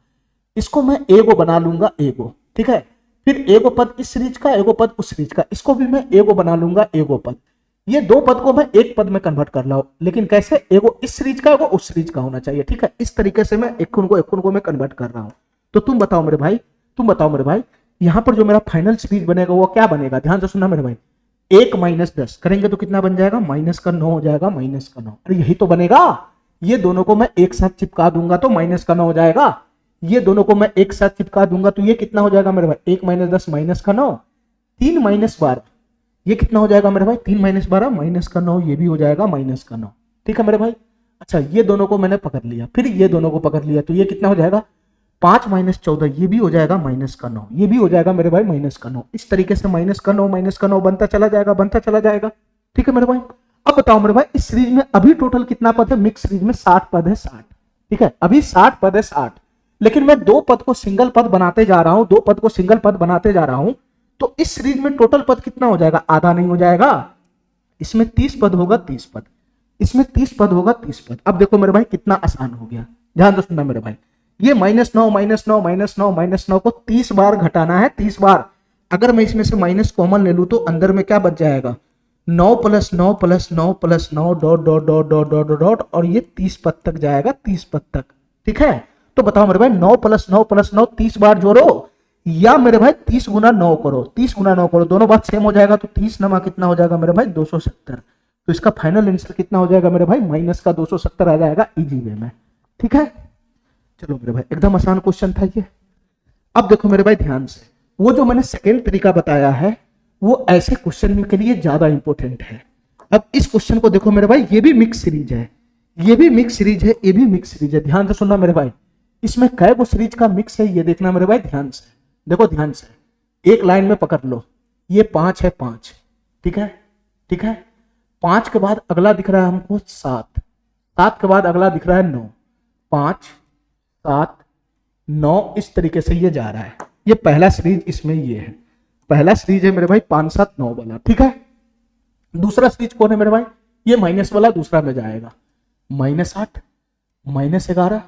इसको मैं एगो बना लूंगा, एगो। ठीक है, फिर एगो पद इस सीरीज का, एगो पद उस सीरीज का, इसको भी मैं एगो बना लूंगा, एगो पद। ये दो पद को मैं एक पद में कन्वर्ट कर रहा हूं, लेकिन कैसे, एगो इस सीरीज का, एगो उस सीरीज का होना चाहिए। ठीक है, इस तरीके से मैं एक को मैं कन्वर्ट कर रहा हूं। तो तुम बताओ मेरे भाई, तुम बताओ मेरे भाई, यहां पर जो मेरा फाइनल सीरीज बनेगा वो क्या बनेगा, ध्यान से सुनना मेरे भाई। 1 - 10 करेंगे तो कितना बन जाएगा, -9 हो जाएगा, -9। अरे यही तो बनेगा, ये दोनों को मैं एक साथ चिपका दूंगा तो -9 हो जाएगा, ये दोनों को मैं एक साथ चिपका दूंगा तो ये कितना हो जाएगा मेरे भाई, 1 - 10 -9, 3 - 12, ये कितना हो जाएगा मेरे भाई, 3 - 12 -9, ये भी हो जाएगा -9। ठीक है मेरे भाई, अच्छा ये दोनों को मैंने पकड़ लिया, फिर ये दोनों को पकड़ लिया, तो ये कितना हो जाएगा, 5 - 14, ये भी हो जाएगा -9, ये भी हो जाएगा मेरे भाई -9। इस तरीके से -9 बनता चला जाएगा, बनता चला जाएगा। ठीक है मेरे भाई, अब बताओ मेरे भाई इस सीरीज में अभी टोटल कितना पद है, मिक्स सीरीज में 60 पद है, 60। ठीक है, अभी 60 पद है, 60, लेकिन मैं दो पद को सिंगल पद बनाते जा रहा हूं, दो पद को सिंगल पद बनाते जा रहा हूं, तो इस सीरीज में टोटल पद कितना हो जाएगा, आधा नहीं हो जाएगा, इसमें 30 पद होगा, 30 पद, इसमें 30 पद होगा, 30 पद। अब देखो मेरे भाई कितना आसान हो गया, ध्यान से सुनना मेरे भाई, ये -9 -9 -9 -9 को 30 बार घटाना है, 30 बार। अगर मैं इसमें से माइनस कॉमन ले लूं तो अंदर में क्या बच जाएगा, 9 + 9 + 9 + 9 dot dot dot dot dot dot, और ये 30 पद तक जाएगा, 30 पद तक। ठीक है, तो बताओ मेरे भाई 9 + 9 + 9 30 बार जोड़ो, या मेरे भाई 30 × 9 करो, 30 × 9 करो, दोनों बात सेम हो जाएगा, तो 30 नमा कितना हो जाएगा मेरे भाई 270। तो इसका फाइनल आंसर कितना हो जाएगा मेरे भाई, -270 आ जाएगा इजी वे में। ठीक है, चलो मेरे भाई एकदम आसान क्वेश्चन था ये। अब देखो मेरे भाई ध्यान से, वो जो मैंने सेकेंड तरीका बताया है वो ऐसे क्वेश्चन के लिए ज्यादा इंपॉर्टेंट है। अब इस क्वेश्चन को देखो मेरे भाई, ये भी मिक्स सीरीज है, ये भी मिक्स सीरीज है, ये भी मिक्स सीरीज है, ध्यान से सुनना मेरे भाई, इसमें कै गो सीरीज का मिक्स है ये देखना मेरे भाई, ध्यान से देखो, ध्यान से एक लाइन में पकड़ लो, ये 5 है, 5। ठीक है, ठीक है, 5 के बाद अगला दिख रहा है हमको 7, 7 के बाद अगला दिख रहा है 9, 5 7 9, इस तरीके से ये जा रहा है। ये पहला सीरीज इसमें ये है, पहला सीरीज है मेरे भाई 5 7 9 वाला। ठीक है, दूसरा सीरीज कौन है मेरे भाई, ये माइनस वाला दूसरा में जाएगा, -8 -11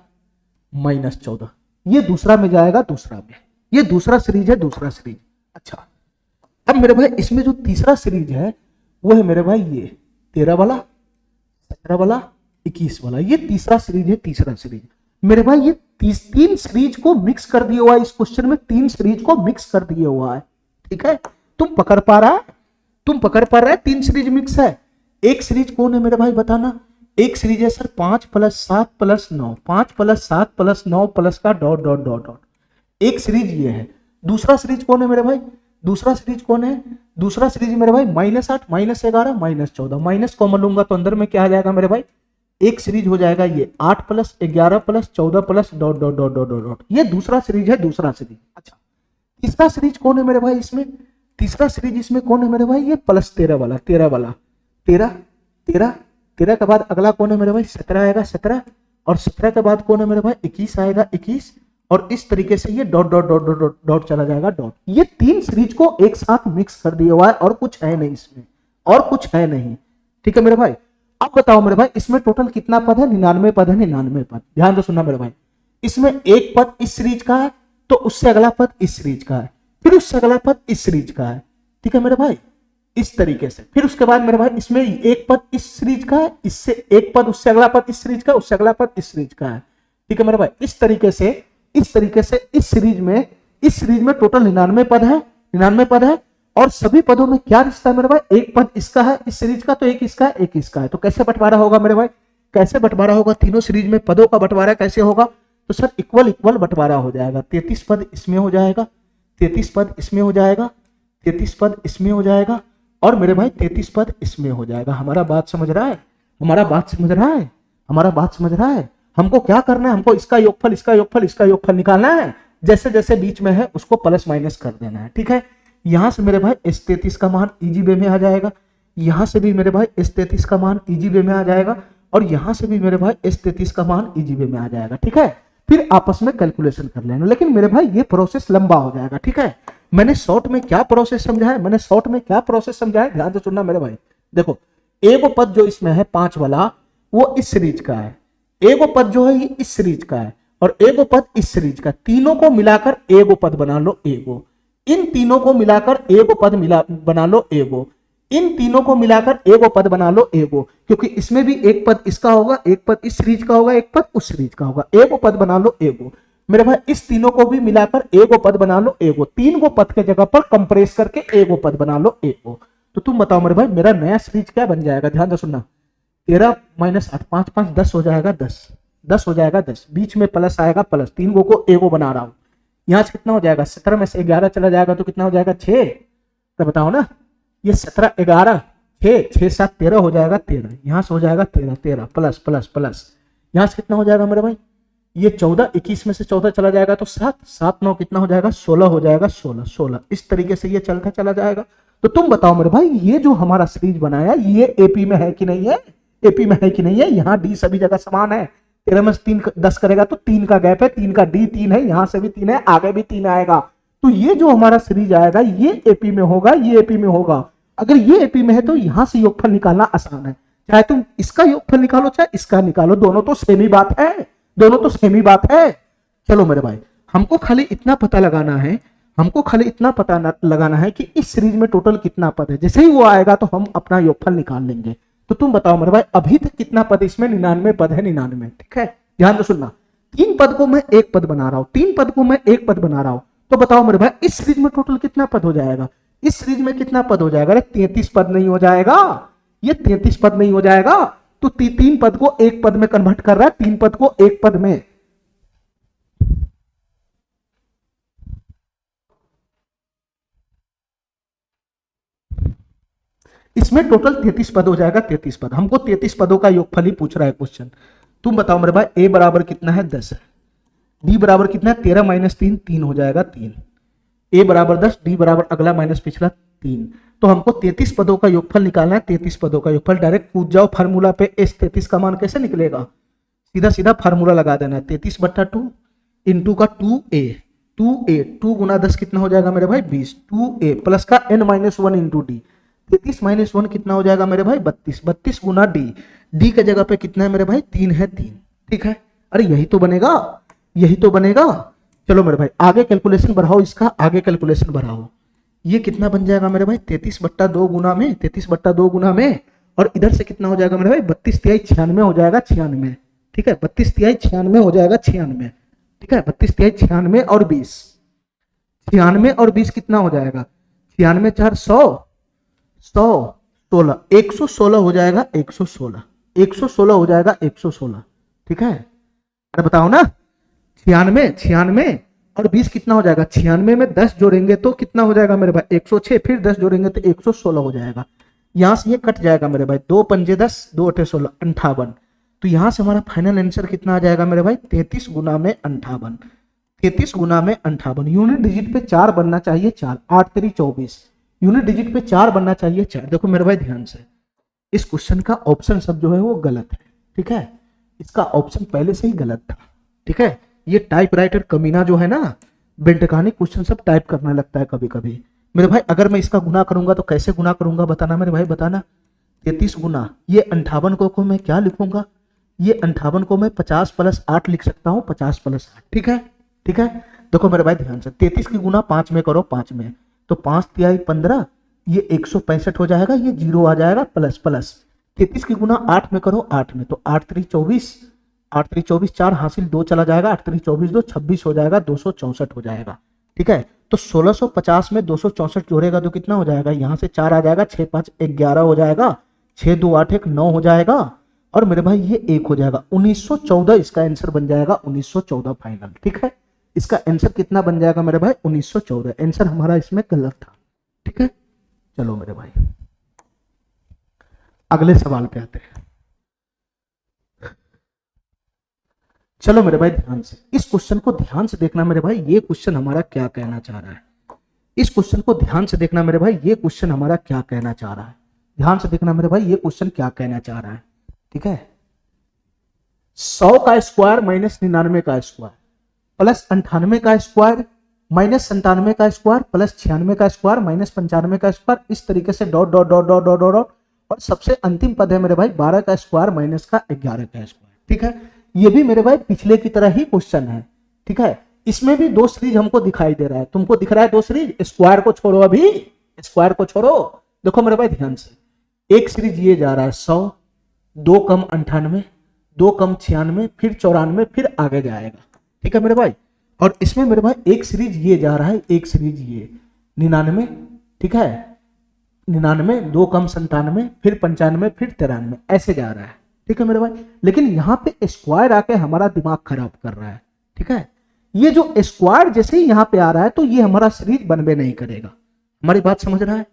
-14, ये दूसरा में जाएगा, दूसरा में, ये दूसरा सीरीज है, दूसरा सीरीज। अच्छा, अब मेरे भाई इसमें जो तीसरा सीरीज है वो है मेरे भाई ये 13 वाला, 17 वाला, 21 वाला, ये तीसरा सीरीज है, तीसरा सीरीज मेरे भाई। ये तीन सीरीज को मिक्स कर दिया हुआ है, इस क्वेश्चन में 3 सीरीज को मिक्स कर दिया हुआ है। ठीक है, तुम पकड़ पा रहा है, तुम पकड़ पा रहा है, 3 सीरीज मिक्स है। एक सीरीज कौन है मेरे भाई बताना, एक सीरीज है सर 5 + 7 + 9, 5 + 7 + 9 प्लस का डॉट डॉट डॉट डॉट, एक सीरीज ये है। दूसरा सीरीज कौन है मेरे भाई, दूसरा सीरीज कौन है, दूसरा सीरीज मेरे भाई -8 -11 -14, माइनस कॉमन लूंगा तो अंदर में क्या आ जाएगा मेरे भाई, एक सीरीज हो जाएगा ये 8 + 11 + 14 plus dot dot dot dot dot, ये दूसरा सीरीज है, दूसरा सीरीज। अच्छा, तीसरा सीरीज कौन है मेरे भाई इसमें, तीसरा सीरीज इसमें कौन है मेरे भाई, ये +13 वाला, 13 वाला, 13 13 13 के बाद अगला कौन है मेरे भाई, 17 आएगा, 17, और 17 के बाद कौन है मेरे भाई, 21 आएगा, 21, और इस तरीके से ये dot dot dot dot dot चला जाएगा, डॉट। ये 3 सीरीज को एक साथ मिक्स कर दिया हुआ है, और कुछ है नहीं इसमें, और कुछ है नहीं। ठीक है मेरे भाई, अब बताओ मेरे भाई इसमें टोटल कितना पद है, 99 पद है, 99 पद। ध्यान से सुनना मेरे भाई, इसमें एक पद इस सीरीज का है, तो उससे अगला पद इस सीरीज का है, फिर उससे अगला पद इस सीरीज का है, ठीक है मेरे भाई, इस तरीके से। फिर उसके बाद मेरे भाई इसमें एक पद इस सीरीज का है, इससे एक पद उससे अगला पद इस सीरीज का, उससे अगला पद इस सीरीज का है, ठीक है मेरे भाई। इस तरीके से इस सीरीज में टोटल 99 पद है, 99 पद है। और सभी पदों में क्या रिश्ता है मेरे भाई, एक पद इसका है इस सीरीज का, तो एक इसका है एक इसका है। तो कैसे बंटवारा होगा मेरे भाई, कैसे बंटवारा होगा, तीनों सीरीज में पदों का बंटवारा कैसे होगा, तो सर इक्वल इक्वल बंटवारा हो जाएगा। 33 पद इसमें हो जाएगा, 33 पद इसमें हो जाएगा, 33 पद इसमें हो जाएगा, और मेरे भाई 33 पद इसमें हो जाएगा। हमारा बात समझ रहा है, हमारा बात समझ रहा है, हमारा बात समझ रहा है। हमको क्या करना है, हमको इसका योगफल इसका योगफल इसका योगफल निकालना है, जैसे जैसे बीच में है उसको प्लस माइनस कर देना है, ठीक है। यहां से मेरे भाई S33 का मान इजी वे में आ जाएगा, यहां से भी मेरे भाई S33 का मान इजी वे में आ जाएगा, और यहां से भी मेरे भाई S33 का मान इजी वे में आ जाएगा, ठीक है। फिर आपस में कैलकुलेशन कर लेना, लेकिन मेरे भाई ये प्रोसेस लंबा हो जाएगा, ठीक है। मैंने शॉर्ट में क्या प्रोसेस समझा है, मैंने शॉर्ट में क्या प्रोसेस समझा है, ध्यान से सुनना मेरे भाई। देखो एगो पद जो इसमें है 5 वाला, वो इस सीरीज का है, एगो पद जो है ये इस सीरीज का है, और एगो पद इस सीरीज का, तीनों को मिलाकर एगो पद बना लो एगो, इन तीनों को मिलाकर एगो पद बना लो एगो, इन तीनों को मिलाकर एगो पद बना लो एगो, क्योंकि इसमें भी एक पद इसका होगा, एक पद इस सीरीज का होगा, एक पद उस सीरीज का होगा, एगो पद बना लो एगो। मेरे भाई इस तीनों को भी मिलाकर एगो पद बना लो एगो, 3 गो पद के जगह पर कंप्रेस करके एगो पद बना लो एगो। तो तुम बताओ मेरे भाई मेरा नया सीरीज क्या बन जाएगा, ध्यान से सुनना। 13 - 8 5 5 10 हो जाएगा, 10 हो जाएगा, 10 बीच में प्लस आएगा, प्लस 3 गो को एगो बना रहा हूं। यहाँ से कितना हो जाएगा, 17 में से 11 चला जाएगा तो कितना हो जाएगा, 6। तो बताओ ना, ये 17 11 6 6 7 13 हो जाएगा, 13 यहाँ से हो जाएगा 13 13 प्लस प्लस प्लस, यहाँ से कितना हो जाएगा मेरे भाई, ये 14 21 में से 14 चला जाएगा तो 7 7 9 कितना हो जाएगा, 16 हो जाएगा, 16 16 इस तरीके से ये चलता चला जाएगा। तो तुम बताओ मेरे भाई ये जो हमारा सीरीज बनाया ये एपी में है कि नहीं है, एपी में है कि नहीं है। यहाँ डी सभी जगह समान है, 13 में से 3 10 करेगा तो 3 का गैप है, 3 का डी 3 है, यहाँ से भी 3 है, आगे भी 3 आएगा। तो ये जो हमारा सीरीज आएगा ये एपी में होगा, ये एपी में होगा। अगर ये एपी में है तो यहां से योगफल निकालना आसान है, चाहे तुम इसका योगफल निकालो चाहे इसका निकालो, दोनों तो सेम ही बात है, दोनों तो सेम ही बात है। चलो मेरे भाई हमको खाली इतना पता लगाना है, हमको खाली इतना पता लगाना है कि इस सीरीज में टोटल कितना पद है। जैसे ही वो आएगा तो हम अपना योगफल निकाल लेंगे। तो तुम बताओ मेरे भाई अभी तक कितना पद, इसमें 99 पद है, 99, ठीक है। ध्यान से सुनना, 3 पद को मैं एक पद बना रहा हूं, 3 पद को मैं एक पद बना रहा हूं। तो बताओ मेरे भाई इस सीरीज में टोटल कितना पद हो जाएगा, इस सीरीज में कितना पद हो जाएगा, 33 पद नहीं हो जाएगा, ये 33 पद नहीं हो जाएगा। तो 3 पद को एक पद में कन्वर्ट कर रहा है, 3 पद को एक पद में। इसमें टोटल 33 पद हो जाएगा, 33 पद। हमको 33 पदों का योगफल ही पूछ रहा है क्वेश्चन। तुम बताओ मेरे भाई ए बराबर कितना है, 10 है, डी बराबर कितना है, 13 - 3 3 हो जाएगा, 3। ए बराबर 10, डी बराबर अगला माइनस पिछला 3। तो हमको 33 पदों का योगफल निकालना है, 33 पदों का योगफल। डायरेक्ट कूद जाओ फार्मूला पे, इस 33 का मान कैसे निकलेगा, सीधा सीधा फार्मूला लगा देना है, 33/2 इंटू का 2a 2 गुना 10 कितना हो जाएगा मेरे भाई, 20, 2a प्लस का n-1 इंटू डी, 33 - 1 कितना हो जाएगा मेरे भाई, 32, 32 गुना डी के जगह पे कितना है मेरे भाई, 3 है, 3, ठीक है। अरे यही तो बनेगा, यही तो बनेगा। चलो मेरे भाई आगे कैलकुलेशन बढ़ाओ, इसका आगे कैलकुलेशन बढ़ाओ। ये कितना बन जाएगा मेरे भाई, 33/2 गुना में, 33/2 गुना में, और इधर से कितना हो जाएगा मेरे भाई, 32 तिहाई 96 हो जाएगा, 96, ठीक है। 32 तिहाई 96 हो जाएगा, 96, ठीक है। 32 तिहाई 96 और 20, 96 और 20 कितना हो जाएगा, 96 4 100 16 116 हो जाएगा, 116 हो जाएगा, 116, ठीक है। अरे बताओ ना, 96 और 20 कितना हो जाएगा, 96 में 10 जोड़ेंगे तो कितना हो जाएगा मेरे भाई, 106, फिर 10 जोड़ेंगे तो 116 हो जाएगा। यहां से ये कट जाएगा मेरे भाई, 2 पंजे 10, 2 अठे 16, 58। तो यहां से हमारा फाइनल आंसर कितना आ जाएगा मेरे भाई, 33 गुना में 58, 33 गुना में 58। यूनिट डिजिट पे 4 बनना चाहिए, 4, 8 3 24, यूनिट डिजिट पे 4 बनना चाहिए, 4। देखो मेरे भाई ध्यान से, इस क्वेश्चन का ऑप्शन सब जो है वो गलत है, ठीक है। इसका ऑप्शन पहले से ही गलत था, ठीक है। ये टाइपराइटर कमीना जो है ना, बेंटकानी क्वेश्चन सब टाइप करने लगता है कभी कभी। मेरे भाई अगर मैं इसका गुना करूंगा तो कैसे गुना करूंगा बताना मेरे भाई, बताना। 33 गुना ये 58 को मैं क्या लिखूंगा, ये 58 को मैं 50 प्लस 8 लिख सकता हूं, 50 प्लस 8। ठीक है, ठीक है। देखो मेरे भाई ध्यान से, 33 की गुना 5 में करो, 5 में तो 5 तिहाई 15, ये 165 हो जाएगा, ये 0 आ जाएगा, प्लस प्लस 33 की गुना 8 में करो, 8 में तो 8 3 24, 8 3 24, 4 हासिल 2 चला जाएगा, 8 3 24 2 26 हो जाएगा, 264 हो जाएगा। ठीक है, तो 1650 में 264 जोड़ेगा तो कितना हो जाएगा, यहां से 4 आ जाएगा, 6 5 11 हो जाएगा, 6 2 8 1 9 हो जाएगा, और मेरे भाई ये 1 हो जाएगा। 1914 इसका आंसर बन जाएगा, 1914 फाइनल। ठीक है, इसका आंसर कितना बन जाएगा मेरे भाई, 1914। आंसर हमारा इसमें गलत था। ठीक है, चलो मेरे भाई अगले सवाल पे आते हैं। चलो मेरे भाई ध्यान से इस क्वेश्चन को ध्यान से देखना मेरे भाई, ये क्वेश्चन हमारा क्या कहना चाह रहा है। इस क्वेश्चन को ध्यान से देखना मेरे भाई, ये क्वेश्चन हमारा क्या कहना चाह रहा है। ध्यान से देखना मेरे भाई, ये क्वेश्चन क्या कहना चाह रहा है। ठीक है, 100 का स्क्वायर माइनस 99 का स्क्वायर प्लस 98 का स्क्वायर माइनस 97 का स्क्वायर प्लस 96 का स्क्वायर माइनस 95 का स्क्वायर, इस तरीके से dot dot dot dot dot dot, और सबसे अंतिम पद है मेरे भाई 12 का स्क्वायर माइनस का 11 का स्क्वायर। ठीक है, ये भी मेरे भाई पिछले की तरह ही क्वेश्चन है। ठीक है, इसमें भी दो सीरीज हमको दिखाई दे रहा है, तुमको दिख रहा है दो सीरीज, स्क्वायर को छोड़ो, अभी स्क्वायर को छोड़ो। देखो मेरे भाई ध्यान से, एक सीरीज ये जा रहा है 100, 2 कम 98, 2 कम 96, फिर 94, फिर आगे जाएगा। ठीक है मेरे भाई, और इसमें मेरे भाई एक सीरीज ये जा रहा है, एक सीरीज ये 99। ठीक है, 99, 2 कम 97, फिर 95, फिर 93, ऐसे जा रहा है। ठीक है मेरे भाई, लेकिन यहाँ पे स्क्वायर आके हमारा दिमाग खराब कर रहा है। ठीक है, ये जो स्क्वायर जैसे ही यहाँ पे आ रहा है तो ये हमारा सीरीज बनबे नहीं करेगा। हमारी बात समझ रहा है,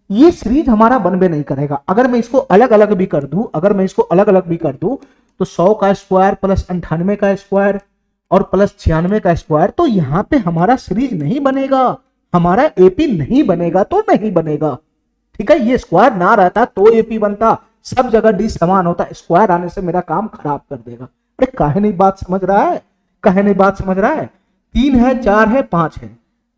ये सीरीज हमारा बनबे नहीं करेगा। अगर मैं इसको अलग अलग भी कर दूं, अगर मैं इसको अलग अलग भी कर दूं तो 100 का स्क्वायर प्लस 98 का स्क्वायर और प्लस 96 का स्क्वायर, तो यहाँ पे हमारा सीरीज नहीं बनेगा, हमारा एपी नहीं बनेगा, तो नहीं बनेगा। ठीक है, ये स्क्वायर ना रहता तो एपी बनता, सब जगह डी समान होता, स्क्वायर आने से मेरा काम खराब कर देगा। अरे काहे नहीं बात समझ रहा है, काहे नहीं बात समझ रहा है। 3 है, 4 है, 5 है।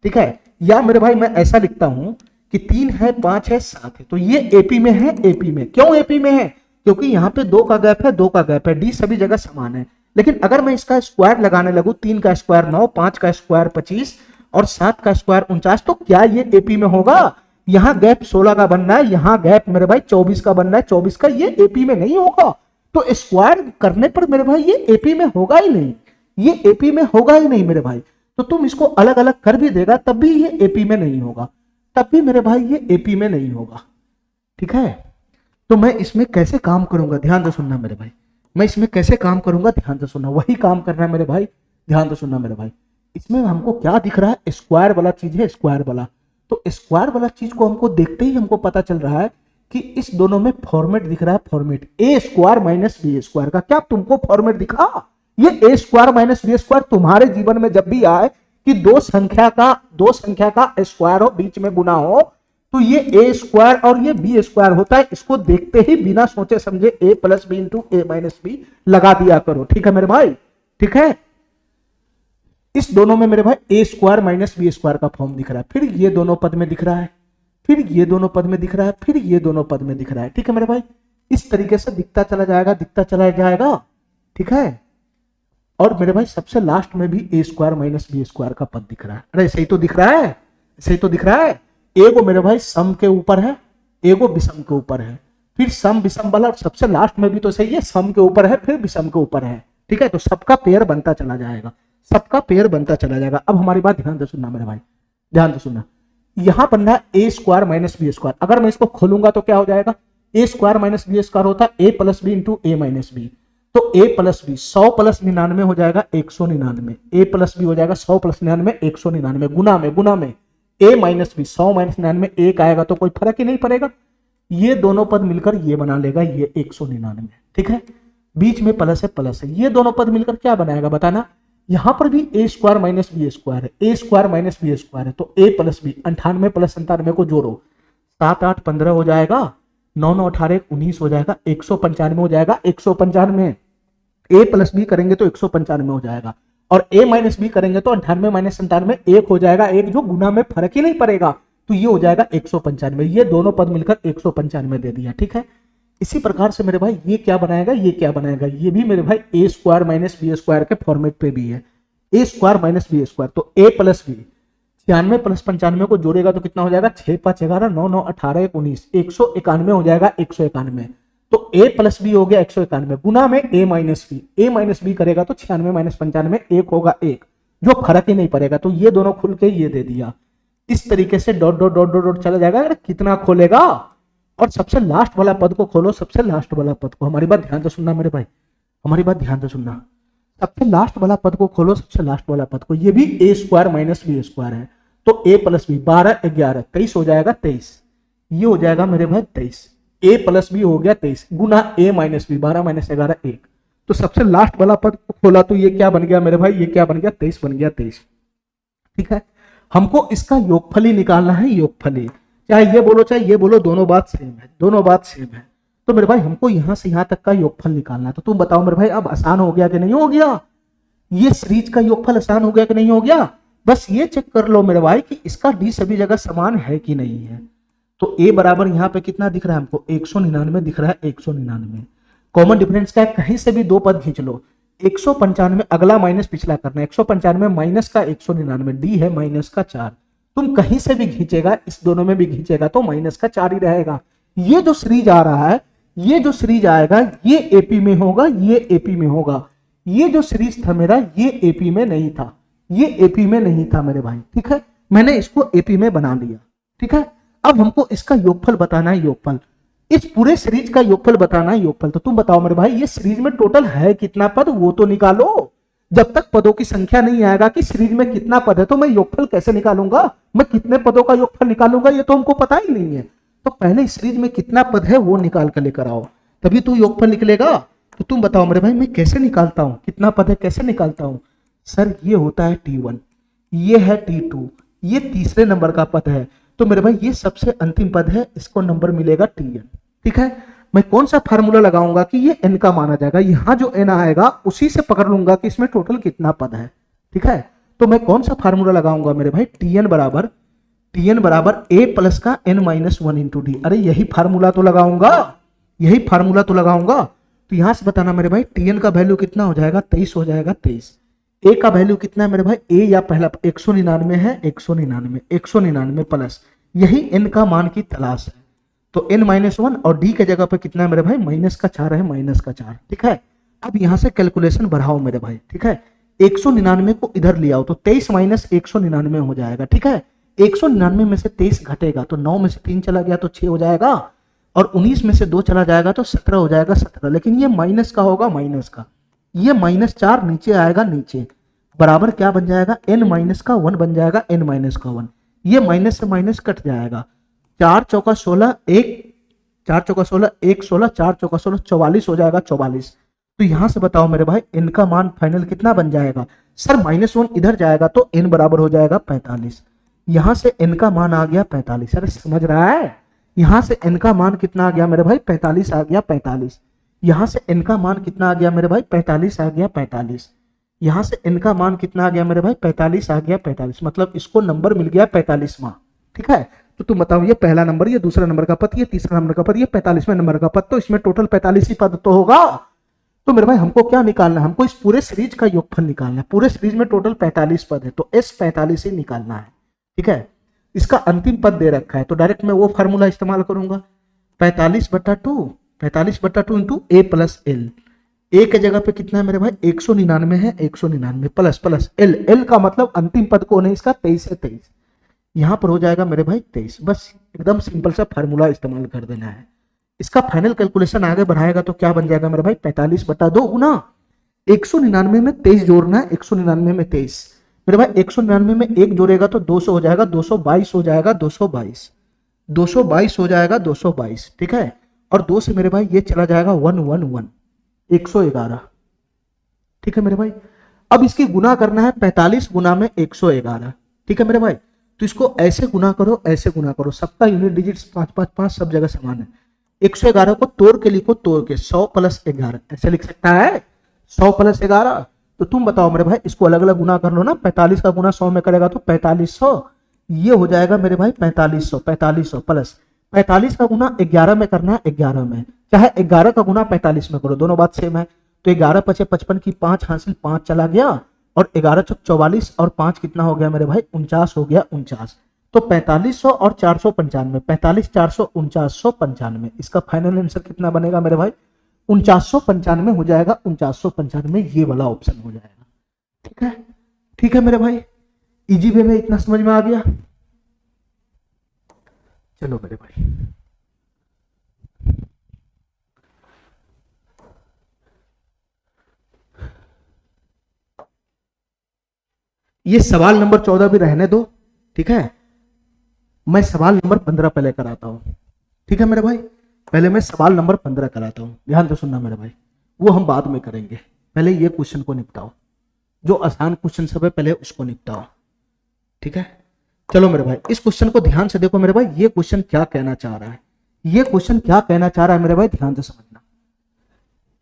ठीक है, या मेरे भाई मैं ऐसा लिखता हूं कि 3 है, 5 है, 7 है, तो ये एपी में है। एपी में क्यों एपी में है, क्योंकि यहाँ पे 2 का गैप है, 2 का गैप है, डी सभी जगह समान है। लेकिन अगर मैं इसका स्क्वायर लगाने लगूं, 3 का स्क्वायर 9, 5 का स्क्वायर 25 और 7 का स्क्वायर 49, तो क्या ये एपी में होगा। यहाँ गैप 16 का बनना है, यहाँ गैप मेरे भाई 24 का बनना है, 24 का, ये एपी में नहीं होगा। तो स्क्वायर करने पर मेरे भाई ये एपी में होगा ही नहीं, ये एपी में होगा ही नहीं मेरे भाई। तो तुम इसको अलग अलग कर भी देगा तब भी ये एपी में नहीं होगा, तब भी मेरे भाई ये एपी में नहीं होगा। ठीक है, तो मैं इसमें कैसे काम करूंगा, ध्यान से सुनना मेरे भाई, मैं इसमें कैसे काम करूंगा, ध्यान से सुनना, वही काम करना है मेरे भाई, ध्यान से सुनना मेरे भाई। इसमें हमको क्या दिख रहा है, स्क्वायर वाला चीज है, स्क्वायर वाला। तो स्क्वायर वाला चीज को हमको देखते ही हमको पता चल रहा है कि इस दोनों में फॉर्मेट दिख रहा है, फॉर्मेट ए स्क्वायर माइनस बी स्क्वायर का। क्या तुमको फॉर्मेट दिखा, ये ए स्क्वायर माइनस बी स्क्वायर तुम्हारे जीवन में जब भी आए कि दो संख्या का स्क्वायर हो, बीच में गुना हो, तो ये ए स्क्वायर और ये बी स्क्वायर होता है। इसको देखते ही बिना सोचे समझे ए प्लस बी इंटू ए माइनस बी लगा दिया करो। ठीक है मेरे भाई, ठीक है। इस दोनों में मेरे भाई ए स्क्वायर माइनस बी स्क्वायर का फॉर्म दिख रहा है, फिर ये दोनों पद में दिख रहा है, फिर ये दोनों पद में दिख रहा है, फिर ये दोनों पद में दिख रहा है। ठीक है मेरे भाई, इस तरीके से दिखता चला जाएगा, दिखता चला जाएगा। ठीक है, और मेरे भाई सबसे लास्ट में भी ए स्क्वायर माइनस बी स्क्वायर का पद दिख रहा है। अरे सही तो दिख रहा है, सही तो दिख रहा है। एगो मेरे भाई सम के ऊपर है, एगो विषम के ऊपर है, फिर सम विषम वाला, और सबसे लास्ट में भी तो सही है, सम के ऊपर है फिर विषम के ऊपर है। ठीक है, तो सबका पेयर बनता चला जाएगा, सबका पेयर बनता चला जाएगा। अब हमारी बात ध्यान से सुनना मेरे भाई, ध्यान से सुनना। यहां बनना है ए स्क्वायर माइनस बी स्क्वायर। अगर मैं इसको खोलूंगा तो क्या हो जाएगा, ए स्क्वायर माइनस बी स्क्वायर होता है ए प्लस बी इंटू ए माइनस बी। तो ए प्लस बी 100 प्लस 99 हो जाएगा 199, ए प्लस बी हो जाएगा 100 प्लस 99 199, गुना में ए माइनस बी 100 माइनस 99 एक आएगा तो कोई फर्क ही नहीं पड़ेगा, ये दोनों पद मिलकर ये बना लेगा ये 199। ठीक है, बीच में प्लस है, प्लस है, ये दोनों पद मिलकर क्या बनाएगा बताना। यहां पर भी ए स्क्वायर माइनस बी स्क्वायर है, ए स्क्वायर माइनस बी स्क्वायर है, तो ए प्लस बी 98 प्लस 97 को जोड़ो, 7 8 15 हो जाएगा, 9 9 18 19 हो जाएगा, 195 हो जाएगा। 195 ए प्लस बी करेंगे तो 195 हो जाएगा, और ए माइनस बी करेंगे तो 98 माइनस 97 1 हो जाएगा, एक जो गुना में फर्क ही नहीं पड़ेगा, तो ये हो जाएगा 195। ये दोनों पद मिलकर 195 दे दिया। ठीक है, इसी प्रकार से मेरे भाई ये क्या बनाएगा, ये क्या बनाएगा, ये भी मेरे भाई ए स्क्वायर माइनस बी स्क्वायर के फॉर्मेट पे भी है, ए स्क्वायर माइनस बी स्क्वायर। तो ए प्लस बी 96 प्लस 95 को जोड़ेगा तो कितना हो जाएगा, 6 5 11 9 9 18 1 19 191 हो जाएगा, 191। तो ए प्लस बी हो गया 191 गुना में ए माइनस बी करेगा तो 96 माइनस 95 1 होगा 1, जो फर्क ही नहीं पड़ेगा। तो ये दोनों खुल के ये दे दिया। इस तरीके से dot dot dot dot dot चला जाएगा। अगर कितना खोलेगा और सबसे लास्ट वाला पद को खोलो, सबसे लास्ट वाला पद को, हमारी बात ध्यान से सुनना मेरे भाई, हमारी बात ध्यान से सुनना, सबसे लास्ट वाला पद को खोलो, सबसे लास्ट वाला पद को, ये भी ए स्क्वायर माइनस बी स्क्वायर है। तो ए प्लस बी 12 11 23 हो जाएगा 23, ये हो जाएगा मेरे भाई 23, ए प्लस बी हो गया 23 गुना ए माइनस बी 12 माइनस 11 1। तो सबसे लास्ट वाला पद को खोला तो ये क्या बन गया मेरे भाई, ये क्या बन गया 23 बन गया 23। ठीक है, हमको इसका योगफल ही निकालना है, योगफल ही, चाहे ये बोलो चाहे ये बोलो, दोनों बात सेम है, दोनों बात सेम है। तो मेरे भाई हमको यहां से यहां तक का योगफल निकालना है। तो तुम बताओ मेरे भाई अब आसान हो गया कि नहीं हो गया, ये सीरीज का योगफल आसान हो गया कि नहीं हो गया। बस ये चेक कर लो मेरे भाई कि इसका डी सभी जगह समान है कि नहीं है। तो ए बराबर यहाँ पे कितना दिख रहा है हमको, 199 दिख रहा है, 199। कॉमन डिफरेंस का है, कहीं से भी दो पद खींच लो, 195 अगला माइनस पिछला करना है, 195 माइनस का 199, डी है माइनस का 4। तुम कहीं से भी खींचेगा, इस दोनों में भी खींचेगा तो माइनस का 4 ही रहेगा। ये जो सीरीज आ रहा है, ये जो सीरीज आएगा ये एपी में होगा, ये एपी में होगा। ये जो सीरीज था मेरा ये एपी में नहीं था, ये एपी में नहीं था मेरे भाई। ठीक है, मैंने इसको एपी में बना लिया। ठीक है, अब हमको इसका योगफल बताना है, योगफल, इस पूरे सीरीज का योगफल बताना है, योगफल। तो तुम बताओ मेरे भाई ये सीरीज में टोटल है कितना पद, वो तो निकालो। जब तक पदों की संख्या नहीं आएगा कि सीरीज में कितना पद है तो मैं योगफल कैसे निकालूंगा, मैं कितने पदों का योगफल निकालूंगा, ये तो हमको पता ही नहीं है। तो पहले सीरीज में कितना पद है वो निकाल कर लेकर आओ, तभी तू योगफल निकलेगा। तो तुम बताओ मेरे भाई मैं कैसे निकालता हूं, कितना पद है कैसे निकालता हूं। सर ये होता है T1, ये है T2, ये तीसरे नंबर का पद है। तो मेरे भाई ये सबसे अंतिम पद है, इसको नंबर मिलेगा Tn। ठीक है, मैं कौन सा फार्मूला लगाऊंगा कि ये n का माना जाएगा, यहां जो n आएगा उसी से पकड़ लूंगा कि इसमें टोटल कितना पद है। ठीक है, तो मैं कौन सा फार्मूला लगाऊंगा मेरे भाई, Tn बराबर a प्लस का n माइनस 1 इंटू डी। अरे यही फार्मूला तो लगाऊंगा, यही फार्मूला तो लगाऊंगा। तो यहां से बताना मेरे भाई Tn का वैल्यू कितना हो जाएगा, 23 हो जाएगा 23। ए का वैल्यू कितना है मेरे भाई, ए या पहला 199 है, 199 प्लस यही एन का मान की तलाश है। तो n माइनस 1 और डी के जगह पे कितना है मेरे भाई, माइनस का 4 है, माइनस का 4। ठीक है, अब यहां से कैलकुलेशन बढ़ाओ मेरे भाई। ठीक है, 199 को इधर ले आओ तो 23 माइनस 199 हो जाएगा। ठीक है, 199 में से 23 घटेगा तो 9 में से 3 चला गया तो 6 हो जाएगा, और 19 में से 2 चला जाएगा तो 17 हो जाएगा, 17। लेकिन ये माइनस का होगा, माइनस का, ये -4 नीचे आएगा, नीचे बराबर क्या बन जाएगा, n माइनस का 1 बन जाएगा, n माइनस का 1। ये माइनस से माइनस कट जाएगा, 4 चौका 16 1, 4 चौका 16 1 16, 4 चौका 16 44 हो जाएगा, 44। तो यहां से बताओ मेरे भाई n का मान फाइनल कितना बन जाएगा। सर -1 इधर जाएगा तो n बराबर हो जाएगा 45। यहां से n का मान आ गया 45। अरे समझ रहा है, यहां से n का मान कितना आ गया मेरे भाई, 45 आ गया, 45। यहां से n का मान कितना आ गया मेरे भाई, 45 आ गया, 45। यहां से n का मान कितना आ गया मेरे भाई, 45 आ गया, 45। मतलब इसको नंबर मिल गया 45वां। ठीक है, तो तुम बताओ ये पहला नंबर, ये दूसरा नंबर का पद, ये तीसरा नंबर का पद, ये 45वें नंबर का पद, तो इसमें टोटल 45 ही पद तो होगा। तो मेरे भाई हमको क्या निकालना है, हमको इस पूरे सीरीज का योगफल निकालना है। पूरे सीरीज में टोटल 45 पद है तो S 45 ही निकालना है। ठीक है, इसका अंतिम पद दे रखा है तो डायरेक्ट मैं वो फार्मूला इस्तेमाल करूंगा, 45/2 इंटू ए प्लस एल। ए के जगह पे कितना है मेरे भाई, 199 है, 199 प्लस प्लस एल, एल का मतलब अंतिम पद कौन है इसका, 23 है, 23। यहां पर हो जाएगा मेरे भाई 23। बस एकदम सिंपल सा फार्मूला इस्तेमाल कर देना है। इसका फाइनल कैलकुलेशन आगे बढ़ाएगा तो क्या बन जाएगा मेरे भाई, 45/2 गुना 199 में 23 जोड़ना है, 199 में 23 मेरे भाई, 199 में 1 जोड़ेगा तो 200 हो जाएगा, 222 हो जाएगा, 222 हो जाएगा, 222। ठीक है, और 2 से मेरे भाई ये चला जाएगा 111, 111। ठीक है मेरे भाई, अब इसकी गुना करना है 45 गुना में 111। ठीक है मेरे भाई, तो इसको ऐसे गुना करो, ऐसे गुना करो, सबका यूनिट डिजिट्स 5 5 5 सब जगह समान है। 111 को तोड़ के लिखो, तोड़ के 100 + 11 ऐसे लिख सकता है, 100 + 11। तो तुम बताओ मेरे भाई इसको अलग अलग गुना कर लो ना, 45 का गुना 100 में करेगा तो 4500, ये हो जाएगा मेरे भाई 4500 प्लस 45 का गुना 11 में करना है, 11 में, चाहे 11 का गुना 45 में करो, दोनों बात सेम है। तो 11 पचे 55 की 5 हासिल, 5 चला गया, और 11 चौक 44 और 5 कितना हो गया मेरे भाई, 49 हो गया, 49। तो 4500 और 495, 45 400 4995, इसका फाइनल आंसर कितना बनेगा मेरे भाई, 4995 हो जाएगा, 4995 ये वाला ऑप्शन हो जाएगा। ठीक है, ठीक है मेरे भाई, इजी वे में इतना समझ में आ गया। चलो मेरे भाई, ये सवाल नंबर 14 भी रहने दो, ठीक है, मैं सवाल नंबर 15 पहले कराता हूं। ठीक है मेरे भाई, पहले मैं सवाल नंबर 15 कराता हूं, ध्यान से सुनना मेरे भाई, वो हम बाद में करेंगे, पहले ये क्वेश्चन को निपटाओ, जो आसान क्वेश्चन सब है पहले उसको निपटाओ। ठीक है, चलो मेरे भाई, इस क्वेश्चन को ध्यान से देखो मेरे भाई, ये क्वेश्चन क्या कहना चाह रहा है, ये क्वेश्चन क्या कहना चाह रहा है मेरे भाई, ध्यान से समझना।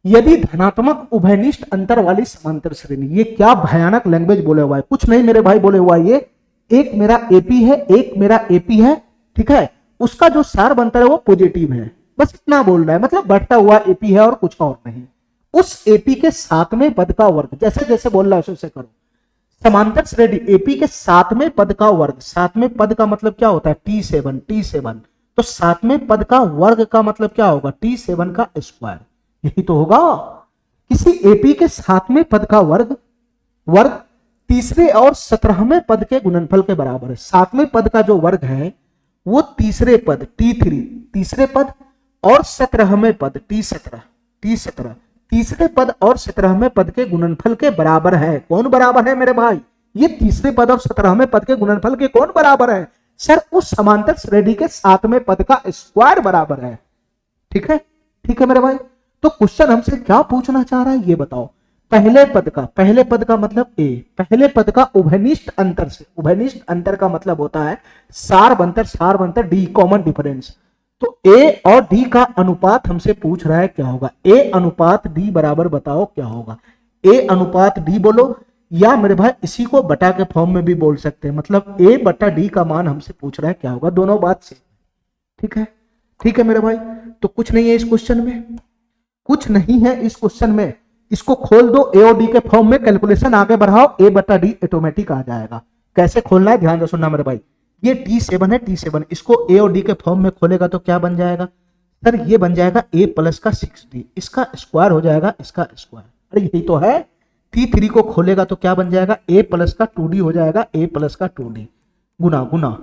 यदि धनात्मक उभयनिष्ठ अंतर वाली समांतर श्रेणी, ये क्या भयानक लैंग्वेज बोले हुआ है, कुछ नहीं मेरे भाई बोले हुआ है, ये एक मेरा एपी है, एक मेरा एपी है, ठीक है, उसका जो सार अंतर है वो पॉजिटिव है, बस इतना बोल रहा है, मतलब बढ़ता हुआ एपी है और कुछ और नहीं। उस एपी के सातवें पद का वर्ग, जैसे जैसे बोल रहा है वैसे करो, समांतर श्रेणी एपी के सातवें पद का वर्ग, सातवें पद का मतलब क्या होता है, T7, T7, तो सातवें पद का वर्ग का मतलब क्या होगा, T7 का स्क्वायर, यही तो होगा। किसी एपी के सातवें पद का वर्ग, वर्ग तीसरे और 17वें पद के गुणनफल के बराबर है। सातवें पद का जो वर्ग है वो तीसरे पद T3, तीसरे पद और 17वें पद T17, T17, तीसरे पद और 17वें पद के गुणनफल के बराबर है। कौन बराबर है मेरे भाई, ये तीसरे पद और 17वें पद के गुणनफल के कौन बराबर है, सर उस समांतर श्रेणी के सातवें पद का स्क्वायर बराबर है। ठीक है, ठीक है मेरे भाई, तो क्वेश्चन हमसे क्या पूछना चाह रहा है ये बताओ। पहले पद का मतलब ए, पहले पद का उभयनिष्ठ अंतर से, उभयनिष्ठ अंतर का मतलब होता है सार बंतर डी, कॉमन डिफरेंस। तो ए और डी का अनुपात हमसे पूछ रहा है क्या होगा, ए अनुपात डी बराबर बताओ क्या होगा, ए अनुपात डी बोलो, या मेरे भाई इसी को बटा के फॉर्म में भी बोल सकते हैं, मतलब ए बटा डी का मान हमसे पूछ रहा है क्या होगा, दोनों बात से। ठीक है, ठीक है मेरे भाई, तो कुछ नहीं है इस क्वेश्चन में, कुछ नहीं है इस क्वेश्चन में, इसको खोल दो ए और डी के फॉर्म में, कैलकुलेशन आगे बढ़ाओ, ए बटा डी ऑटोमेटिक आ जाएगा। कैसे खोलना है ध्यान से सुनना मेरे भाई, ये T7 है, T7 इसको ए और डी के फॉर्म में खोलेगा तो क्या बन जाएगा सर, ये बन जाएगा a प्लस का 6d, इसका स्क्वायर हो जाएगा इसका स्क्वायर, अरे यही तो है। T3 को खोलेगा तो क्या बन जाएगा, a प्लस का 2d हो जाएगा, a प्लस का 2d गुना गुना।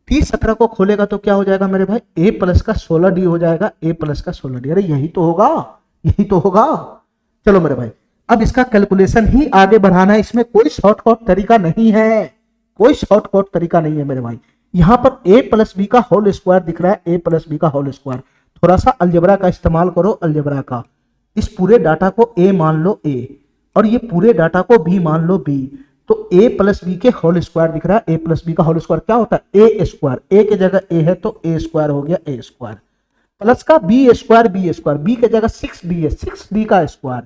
T17 को खोलेगा तो क्या हो जाएगा मेरे भाई, a प्लस का 16d हो जाएगा, a प्लस का 16d, अरे यही तो होगा, यही तो होगा। चलो मेरे भाई, अब इसका कैलकुलेशन ही आगे बढ़ाना है, इसमें कोई शॉर्टकट तरीका नहीं है, कोई शॉर्टकट तरीका नहीं है मेरे भाई। यहां पर a प्लस बी का होल स्क्वायर दिख रहा है, a प्लस बी का होल स्क्वायर, थोड़ा सा अलजेब्रा का इस्तेमाल करो, अलजेब्रा का, इस पूरे डाटा को a मान लो a और ये पूरे डाटा को b मान लो b, तो a प्लस बी के होल स्क्वायर दिख रहा है, a प्लस बी का होल स्क्वायर क्या होता है, a स्क्वायर, a की जगह a है तो a स्क्वायर हो गया, a स्क्वायर प्लस का b स्क्वायर, b की जगह 6d है, 6d का स्क्वायर,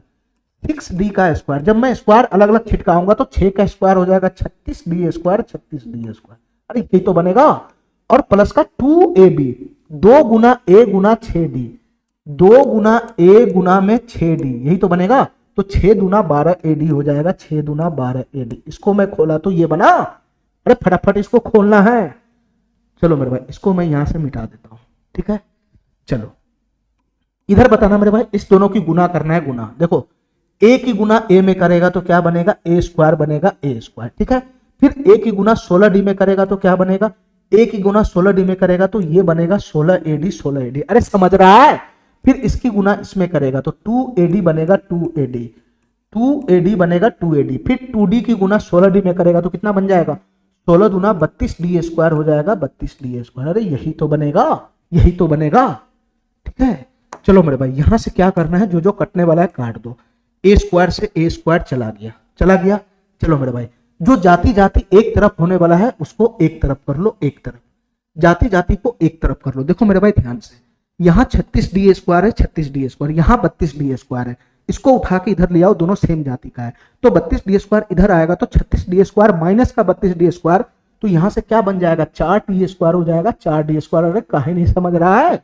6d का स्क्वायर, जब मैं स्क्वायर अलग अलग छिटकाऊंगा तो 6 का स्क्वायर हो जाएगा 36d स्क्वायर, 36d स्क्वायर, अरे यही तो बनेगा। और प्लस का 2ab, 2 Guna a Guna 6d, 2 Guna a गुना में 6d, यही तो बनेगा। तो 6 दूना 12ad हो जाएगा, 6 दूना 12ad, इसको मैं खोला तो ये बना, अरे फटाफट इसको खोलना है। चलो मेरे भाई, इसको मैं यहां से मिटा देता हूं, ठीक है। चलो इधर बताना मेरे भाई, इस दोनों की गुना करना है, गुना देखो a की गुना a में करेगा तो क्या बनेगा, a स्क्वायर बनेगा, a स्क्वायर, ठीक है। फिर a की गुना 16d में करेगा तो क्या बनेगा, a की गुना 16d में करेगा तो ये बनेगा 16ad, 16ad, अरे समझ रहा है। फिर इसकी गुना इसमें करेगा तो 2ad बनेगा, 2ad, 2ad बनेगा, 2ad, फिर 2d की गुना 16d में करेगा तो कितना बन जाएगा, 16 दूना 32d स्क्वायर हो जाएगा, 32d स्क्वायर, अरे यही तो बनेगा, यही तो बनेगा, ठीक है। चलो मेरे भाई, यहां से क्या करना है, जो जो कटने वाला है काट दो, a स्क्वायर से a स्क्वायर चला गया, चला गया। चलो मेरे भाई, जो जाति जाति एक तरफ होने वाला है उसको एक तरफ कर लो, एक तरफ, जाति जाति को एक तरफ कर लो। देखो मेरे भाई ध्यान से, यहाँ 36d स्क्वायर है, 36d स्क्वायर, यहाँ 32d स्क्वायर है, इसको उठा के इधर ले आओ, दोनों सेम जाति का है, तो 32d स्क्वायर इधर आएगा तो 36d स्क्वायर माइनस का 32d स्क्वायर तो यहां से क्या बन जाएगा, 4t² हो जाएगा, 4d²। अरे काहे नहीं समझ रहा है,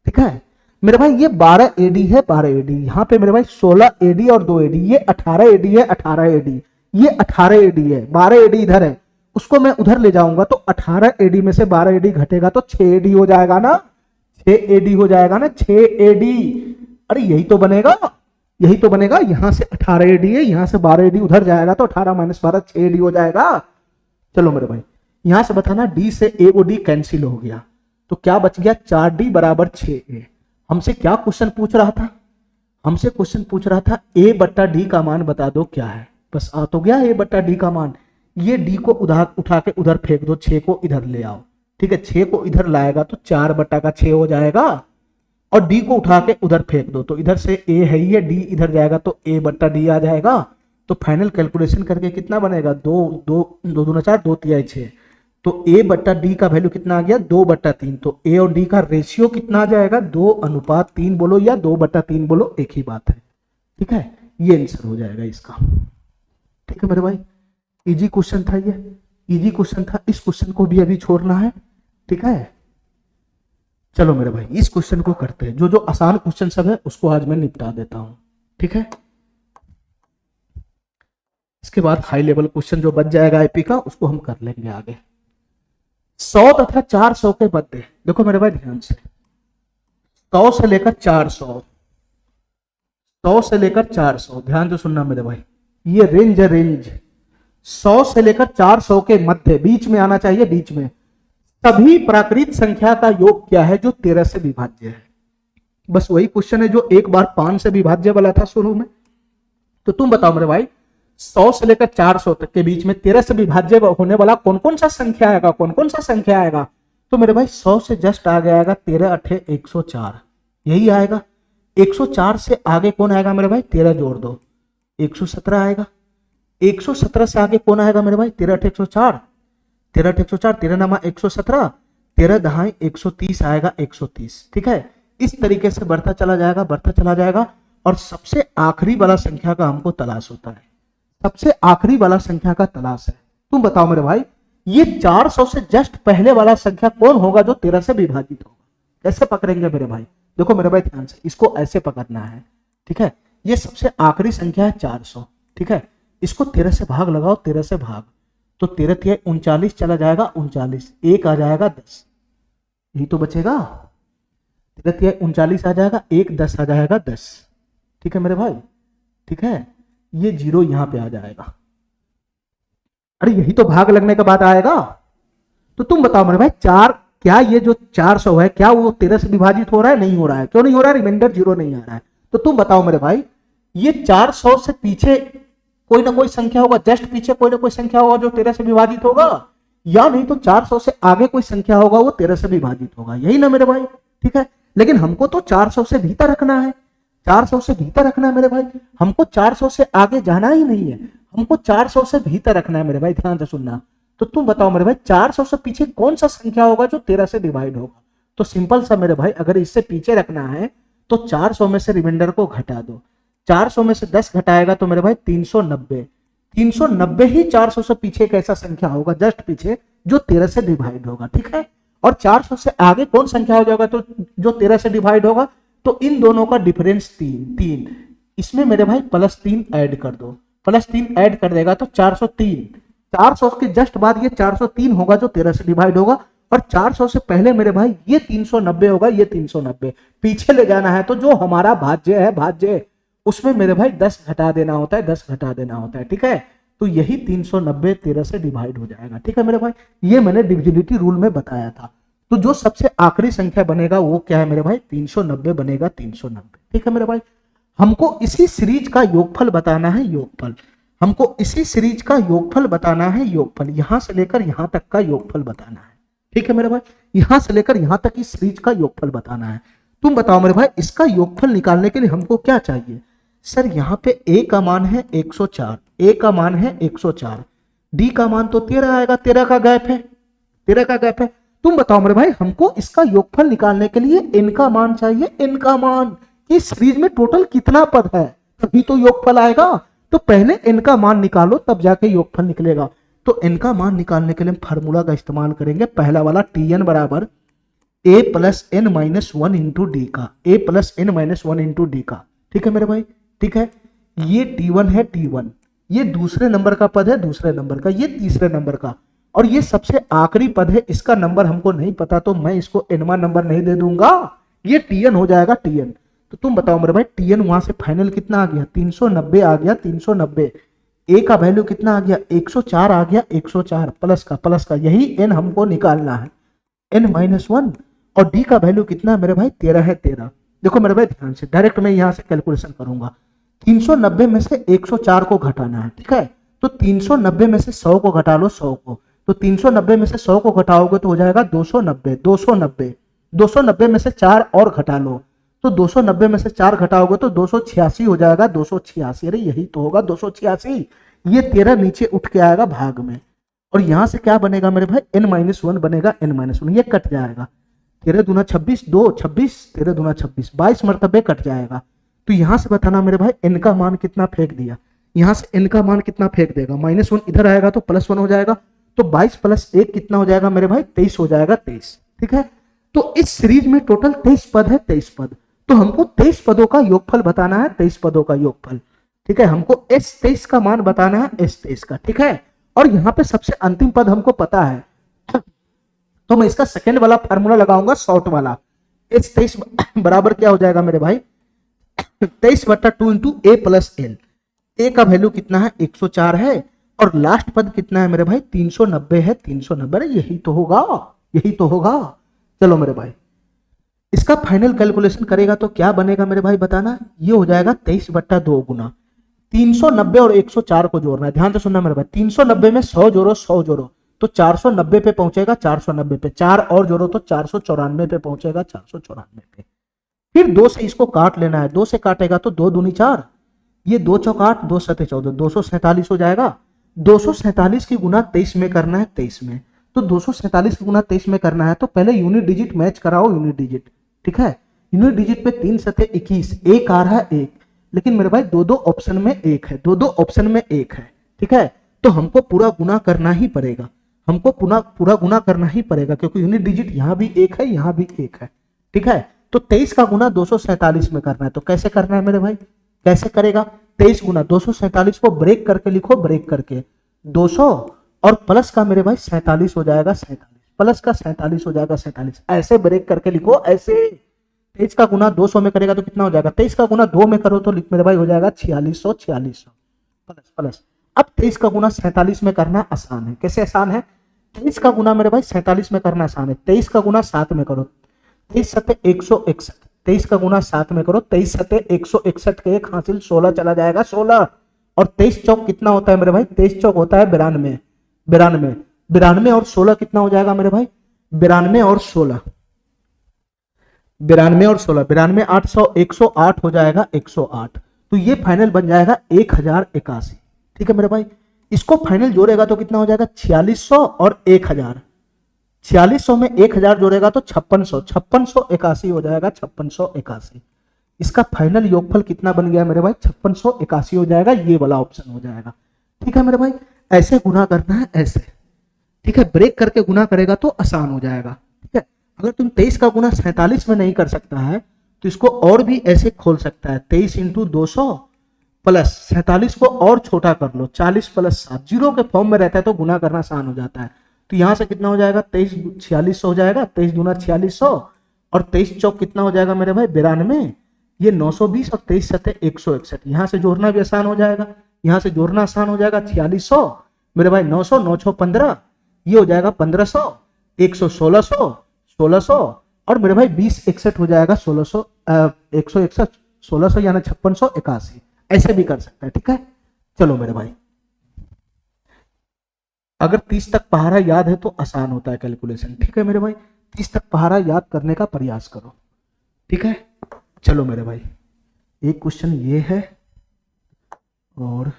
ठीक है मेरे भाई। ये 12 एडी है, 12 एडी, यहाँ पे मेरे भाई 16 एडी और 2 एडी, ये 18 एडी है, 18 एडी, ये 18 एडी है, 12 एडी इधर है, उसको मैं उधर ले जाऊंगा तो 18 एडी में से 12 एडी घटेगा तो 6 एडी हो जाएगा ना, 6 एडी हो जाएगा ना, 6 एडी। अरे यही तो बनेगा, यही तो बनेगा। यहां से 18 एडी है, यहां से 12 एडी उधर जाएगा तो 18 - 12 6 एडी हो जाएगा। चलो मेरे भाई यहां से बताना, डी से ए और डी कैंसिल हो गया तो क्या बच गया, 4d बराबर 6a। हमसे क्या क्वेश्चन पूछ रहा था, हमसे क्वेश्चन पूछ रहा था a बट्टा डी का मान बता दो क्या है। बस आ तो गया a बट्टा डी का मान। ये d को उठा के उधर फेंक दो, 6 को इधर ले आओ, ठीक है। 6 को इधर लाएगा तो 4 बट्टा का 6 हो जाएगा, और d को उठा के उधर फेंक दो तो इधर से a है ही है, d इधर जाएगा तो a बट्टा डी आ जाएगा। तो फाइनल कैलकुलेशन करके कितना बनेगा, 2 2 2 दूना 4, 2 तिहाई 6, तो a बट्टा डी का वैल्यू कितना आ गया, 2/3। तो a और d का रेशियो कितना आ जाएगा, 2:3 बोलो या 2/3 बोलो, एक ही बात है, ठीक है। ये आंसर हो जाएगा इसका, ठीक है मेरे भाई। इजी क्वेश्चन था, ये इजी क्वेश्चन था, इस क्वेश्चन को भी अभी छोड़ना है, ठीक है। चलो मेरे भाई इस क्वेश्चन को करते हैं, जो जो आसान क्वेश्चन सब है उसको आज मैं निपटा देता हूं, ठीक है। इसके बाद हाई लेवल क्वेश्चन जो बच जाएगा आईपी का उसको हम कर लेंगे आगे। 100 तथा 400 के मध्य, देखो मेरे भाई ध्यान से, 100 से लेकर 400, 100 से लेकर 400, ध्यान से सुनना मेरे भाई, ये रेंज है, रेंज 100 से लेकर 400 के मध्य, बीच में आना चाहिए, बीच में सभी प्राकृत संख्या का योग क्या है जो 13 से विभाज्य है। बस वही क्वेश्चन है जो एक बार 5 से विभाज्य वाला था शुरू में। तो तुम बताओ मेरे भाई 100 से लेकर 400 तक के बीच में 13 से विभाज्य होने वाला कौन कौन सा संख्या आएगा, कौन कौन सा संख्या आएगा। तो मेरे भाई 100 से जस्ट आगे आएगा 13 8 104, यही आएगा। 104 से आगे कौन आएगा मेरे भाई, 13 जोड़ दो 117 आएगा। 117 से आगे कौन आएगा मेरे भाई, 13 8 104, 13 8 104, 13 नमा 117, 13 दहाई 130 आएगा, 130, ठीक है। इस तरीके से बढ़ता चला जाएगा, बढ़ता चला जाएगा, और सबसे आखिरी वाला संख्या का हमको तलाश होता है, सबसे आखिरी वाला संख्या का तलाश है। तुम बताओ मेरे भाई ये 400 से जस्ट पहले वाला संख्या कौन होगा जो 13 से विभाजित होगा। कैसे पकड़ेंगे मेरे भाई, देखो मेरे भाई ध्यान से, इसको ऐसे पकड़ना है, ठीक है। ये सबसे आखिरी संख्या है 400, ठीक है। इसको 13 से भाग लगाओ, 13 से भाग, तो 13 तिहाई 39 चला जाएगा, 39, एक आ जाएगा 10, यही तो बचेगा। 13 तिहाई 39 आ जाएगा, 1 10 आ जाएगा 10, ठीक है मेरे भाई, ठीक है। ये 0 यहां पे आ जाएगा। अरे यही तो भाग लगने के बाद आएगा। तो तुम बताओ मेरे भाई क्या ये जो 400 है क्या वो 13 से विभाजित हो रहा है, नहीं हो रहा है, क्यों नहीं हो रहा है, रिमाइंडर 0 नहीं आ रहा है। तो तुम बताओ मेरे भाई ये 400 से पीछे कोई ना कोई संख्या होगा, जस्ट पीछे कोई ना कोई संख्या होगा जो 13 से विभाजित होगा, या नहीं तो 400 से आगे कोई संख्या होगा वो 13 से विभाजित होगा, यही ना मेरे भाई, ठीक है। लेकिन हमको तो 400 से भीतर रखना है, 400 से भीतर रखना है मेरे भाई, हमको 400 से आगे जाना ही नहीं है, हमको 400 से भीतर रखना है मेरे भाई, ध्यान से सुनना। तो तुम बताओ मेरे भाई 400 से पीछे कौन सा संख्या होगा जो 13 से डिवाइड होगा। तो सिंपल सा मेरे भाई, अगर इससे पीछे रखना है तो 400 में से रिमाइंडर को घटा दो, 400 में से 10 घटाएगा तो मेरे भाई 390, 390 ही 400 से पीछे एक ऐसा संख्या होगा जस्ट पीछे जो 13 से डिवाइड होगा, ठीक है। और 400 से आगे कौन संख्या हो जाएगा तो जो 13 से डिवाइड होगा, तो इन दोनों का डिफरेंस 3, इसमें मेरे भाई +3 ऐड कर दो, +3 ऐड कर देगा तो 403, 400 के जस्ट बाद ये 403 होगा जो 13 से डिवाइड होगा, और 400 से पहले मेरे भाई ये 390 होगा, ये 390 पीछे ले जाना है तो जो हमारा भाज्य है, भाज्य उसमें मेरे भाई 10 घटा देना होता है, 10 घटा देना होता है, ठीक है। तो यही 390 13 से डिवाइड हो जाएगा, ठीक है मेरे भाई। ये मैंने डिविजिबिलिटी रूल में बताया था। तो जो सबसे आखिरी संख्या बनेगा वो क्या है मेरे भाई, 390 बनेगा, 390, ठीक है मेरे भाई। हमको इसी सीरीज का योगफल बताना है, योगफल, हमको इसी सीरीज का योगफल बताना है, योगफल, यहां से लेकर यहां तक का योगफल बताना है, ठीक है मेरे भाई। यहां से लेकर यहां तक इस सीरीज का योगफल बताना है। तुम बताओ मेरे भाई इसका योगफल निकालने के लिए हमको क्या चाहिए। सर यहाँ पे a का मान है 104, a का मान है 104, d का मान तो 13 आएगा, 13 का गैप है, 13 का गैप है। तुम बताओ मेरे भाई हमको इसका योगफल निकालने के लिए n का मान चाहिए, n का मान, इस सीरीज में टोटल कितना पद है तभी तो योगफल आएगा। तो पहले n का मान निकालो तब जाके योगफल निकलेगा। तो इनका मान निकालने के लिए हम फार्मूला का इस्तेमाल करेंगे, पहला वाला Tn बराबर a plus N minus one into D का, a plus N minus one into D का। ठीक है मेरे भाई, ठीक है। ये T1 है, T1 ये दूसरे नंबर का पद है, दूसरे नंबर का, ये तीसरे नंबर का, और ये सबसे आखिरी पद है, इसका नंबर हमको नहीं पता तो मैं इसको एनवा नंबर नहीं दे दूंगा, ये Tn हो जाएगा Tn। तो तुम बताओ मेरे भाई Tn वहां से फाइनल कितना आ गया, 390 आ गया, 390। ए का वैल्यू कितना आ गया, 104 आ गया, 104 प्लस का यही n हमको निकालना है, n माइनस वन। और डी का वैल्यू कितना है मेरे भाई, 13 है, 13। देखो मेरे भाई ध्यान से, डायरेक्ट मैं यहां से कैलकुलेशन करूंगा, 390 में से 104 को घटाना है, ठीक है। तो 390 में से 100 को घटा लो, 100 को, तो 390 में से 100 को घटाओगे तो हो जाएगा 290, 290, 290 में से 4 और घटा लो, तो 290 में से 4 घटाओगे तो 286 हो जाएगा, 286। अरे यही तो होगा 286। ये 13 नीचे उठ के आएगा भाग में, और यहां से क्या बनेगा मेरे भाई, n माइनस वन बनेगा, n माइनस वन, ये कट जाएगा, 13 दूना 26, 2 26, 13 दूना 26, 22 मरतबे कट जाएगा। तो यहां से बताना मेरे भाई n का मान कितना फेंक दिया, यहां से n का मान कितना फेंक देगा, माइनस वन इधर आएगा तो प्लस वन हो जाएगा, तो 22 प्लस 1 कितना हो जाएगा मेरे भाई, 23 हो जाएगा, 23। ठीक है, तो इस सीरीज में टोटल 23 पद है, 23 पद, तो हमको 23 पदों का योगफल बताना है, 23 पदों का योगफल। ठीक है, हमको S23 का मान बताना है, S23 का। ठीक है, और यहां पे सबसे अंतिम पद हमको पता है, तो मैं इसका सेकेंड वाला फार्मूला लगाऊंगा, शॉर्ट वाला। S23 बराबर क्या हो जाएगा मेरे भाई, 23/2 इंटू ए प्लस एल। ए का वैल्यू कितना है, 104 है, और लास्ट पद कितना है मेरे भाई, 390 है, 390। यही तो होगा, यही तो होगा। चलो मेरे भाई, इसका फाइनल कैलकुलेशन करेगा तो क्या बनेगा मेरे भाई बताना, ये हो जाएगा 23/2 गुना 390 और 104 को जोड़ना है, ध्यान से सुनना मेरे भाई, 390 में 100 जोड़ो, 100 जोड़ो तो 490 पे पहुंचेगा, 490 पे 4 और जोड़ो तो 494 पे पहुंचेगा, 494 पे। फिर 2 से इसको काट लेना है, 2 से काटेगा तो 2 दूनी 4, ये 2 चौक 8, 2 सते 14, 247 हो जाएगा। 247 की गुना 23 में करना है, 23 में, तो 247 की गुना 23 में करना है तो पहले यूनिट डिजिट मैच कराओ, यूनिट डिजिट। ठीक है, यूनिट डिजिट पे 3 सते 21, एक आ रहा है 1, लेकिन मेरे भाई दो दो ऑप्शन में 1 है, दो दो ऑप्शन में 1 है। ठीक है, तो हमको पूरा गुना करना ही पड़ेगा, हमको पूरा गुना करना ही पड़ेगा, क्योंकि यूनिट डिजिट यहां भी 1 है, यहां भी 1 है। ठीक है, तो 23 का गुना 247 में करना है, तो कैसे करना है मेरे भाई, कैसे करेगा, 23 गुना 247 को ब्रेक करके लिखो, ब्रेक करके 200 और प्लस का मेरे भाई 47 हो जाएगा, 47 प्लस का 47 हो जाएगा, 47 ऐसे ब्रेक करके लिखो, ऐसे। 23 का गुना 200 में करेगा तो कितना हो जाएगा, 23 का गुना 2 में करो तो मेरे भाई हो जाएगा 4600, 4600 प्लस प्लस। अब 23 का गुना 47 में करना आसान है, कैसे आसान है, 23 का गुना मेरे भाई 47 में करना आसान है, 23 का गुना 7 में करो, 23 सते 161, 23 का गुना 7 में करो, 23 सते 161 के एक हासिल 16 चला जाएगा, 16, और 23 चौक कितना होता है मेरे भाई, 23 चौक होता है 92, 92, 92 और 16 कितना हो जाएगा मेरे भाई, 92 और 16, 92 और 16, 92 800, 108 हो जाएगा, 108। तो ये फाइनल बन जाएगा 1081। ठीक है मेरे भाई, इसको फाइनल जोड़ेगा तो कितना हो जाएगा, 4600 और 1000, 4600 में 1000 जोड़ेगा तो 5600, 5681 हो जाएगा, 5681। इसका फाइनल योगफल कितना बन गया मेरे भाई, 5681 हो जाएगा, ये वाला ऑप्शन हो जाएगा। ठीक है मेरे भाई, ऐसे गुना करना है, ऐसे। ठीक है, ब्रेक करके गुना करेगा तो आसान हो जाएगा। ठीक है, अगर तुम 23 का गुना 47 में नहीं कर सकता है तो इसको और भी ऐसे खोल सकता है, 23 इंटू 200 प्लस 47 को और छोटा कर लो, 40 प्लस 7, जीरो के फॉर्म में रहता है तो गुना करना आसान हो जाता है। तो यहां से कितना हो जाएगा, 23 4600 हो जाएगा, 23 दूना 4600, और 23 चौक कितना हो जाएगा मेरे भाई 92, ये 920, और 23 सते 161, यहां से जोड़ना भी आसान हो जाएगा, यहां से जोड़ना आसान हो जाएगा, 4600 मेरे भाई 900, 9 15, ये हो जाएगा 1500, 100 1600, 1600, और मेरे भाई 20 61 हो जाएगा, 1600 161, 1600 यानी 5681, ऐसे भी कर सकता है। ठीक है, चलो मेरे भाई, अगर 30 तक पहाड़ा याद है तो आसान होता है कैलकुलेशन। ठीक है मेरे भाई, 30 तक पहाड़ा याद करने का प्रयास करो। ठीक है, चलो मेरे भाई, एक क्वेश्चन ये है, और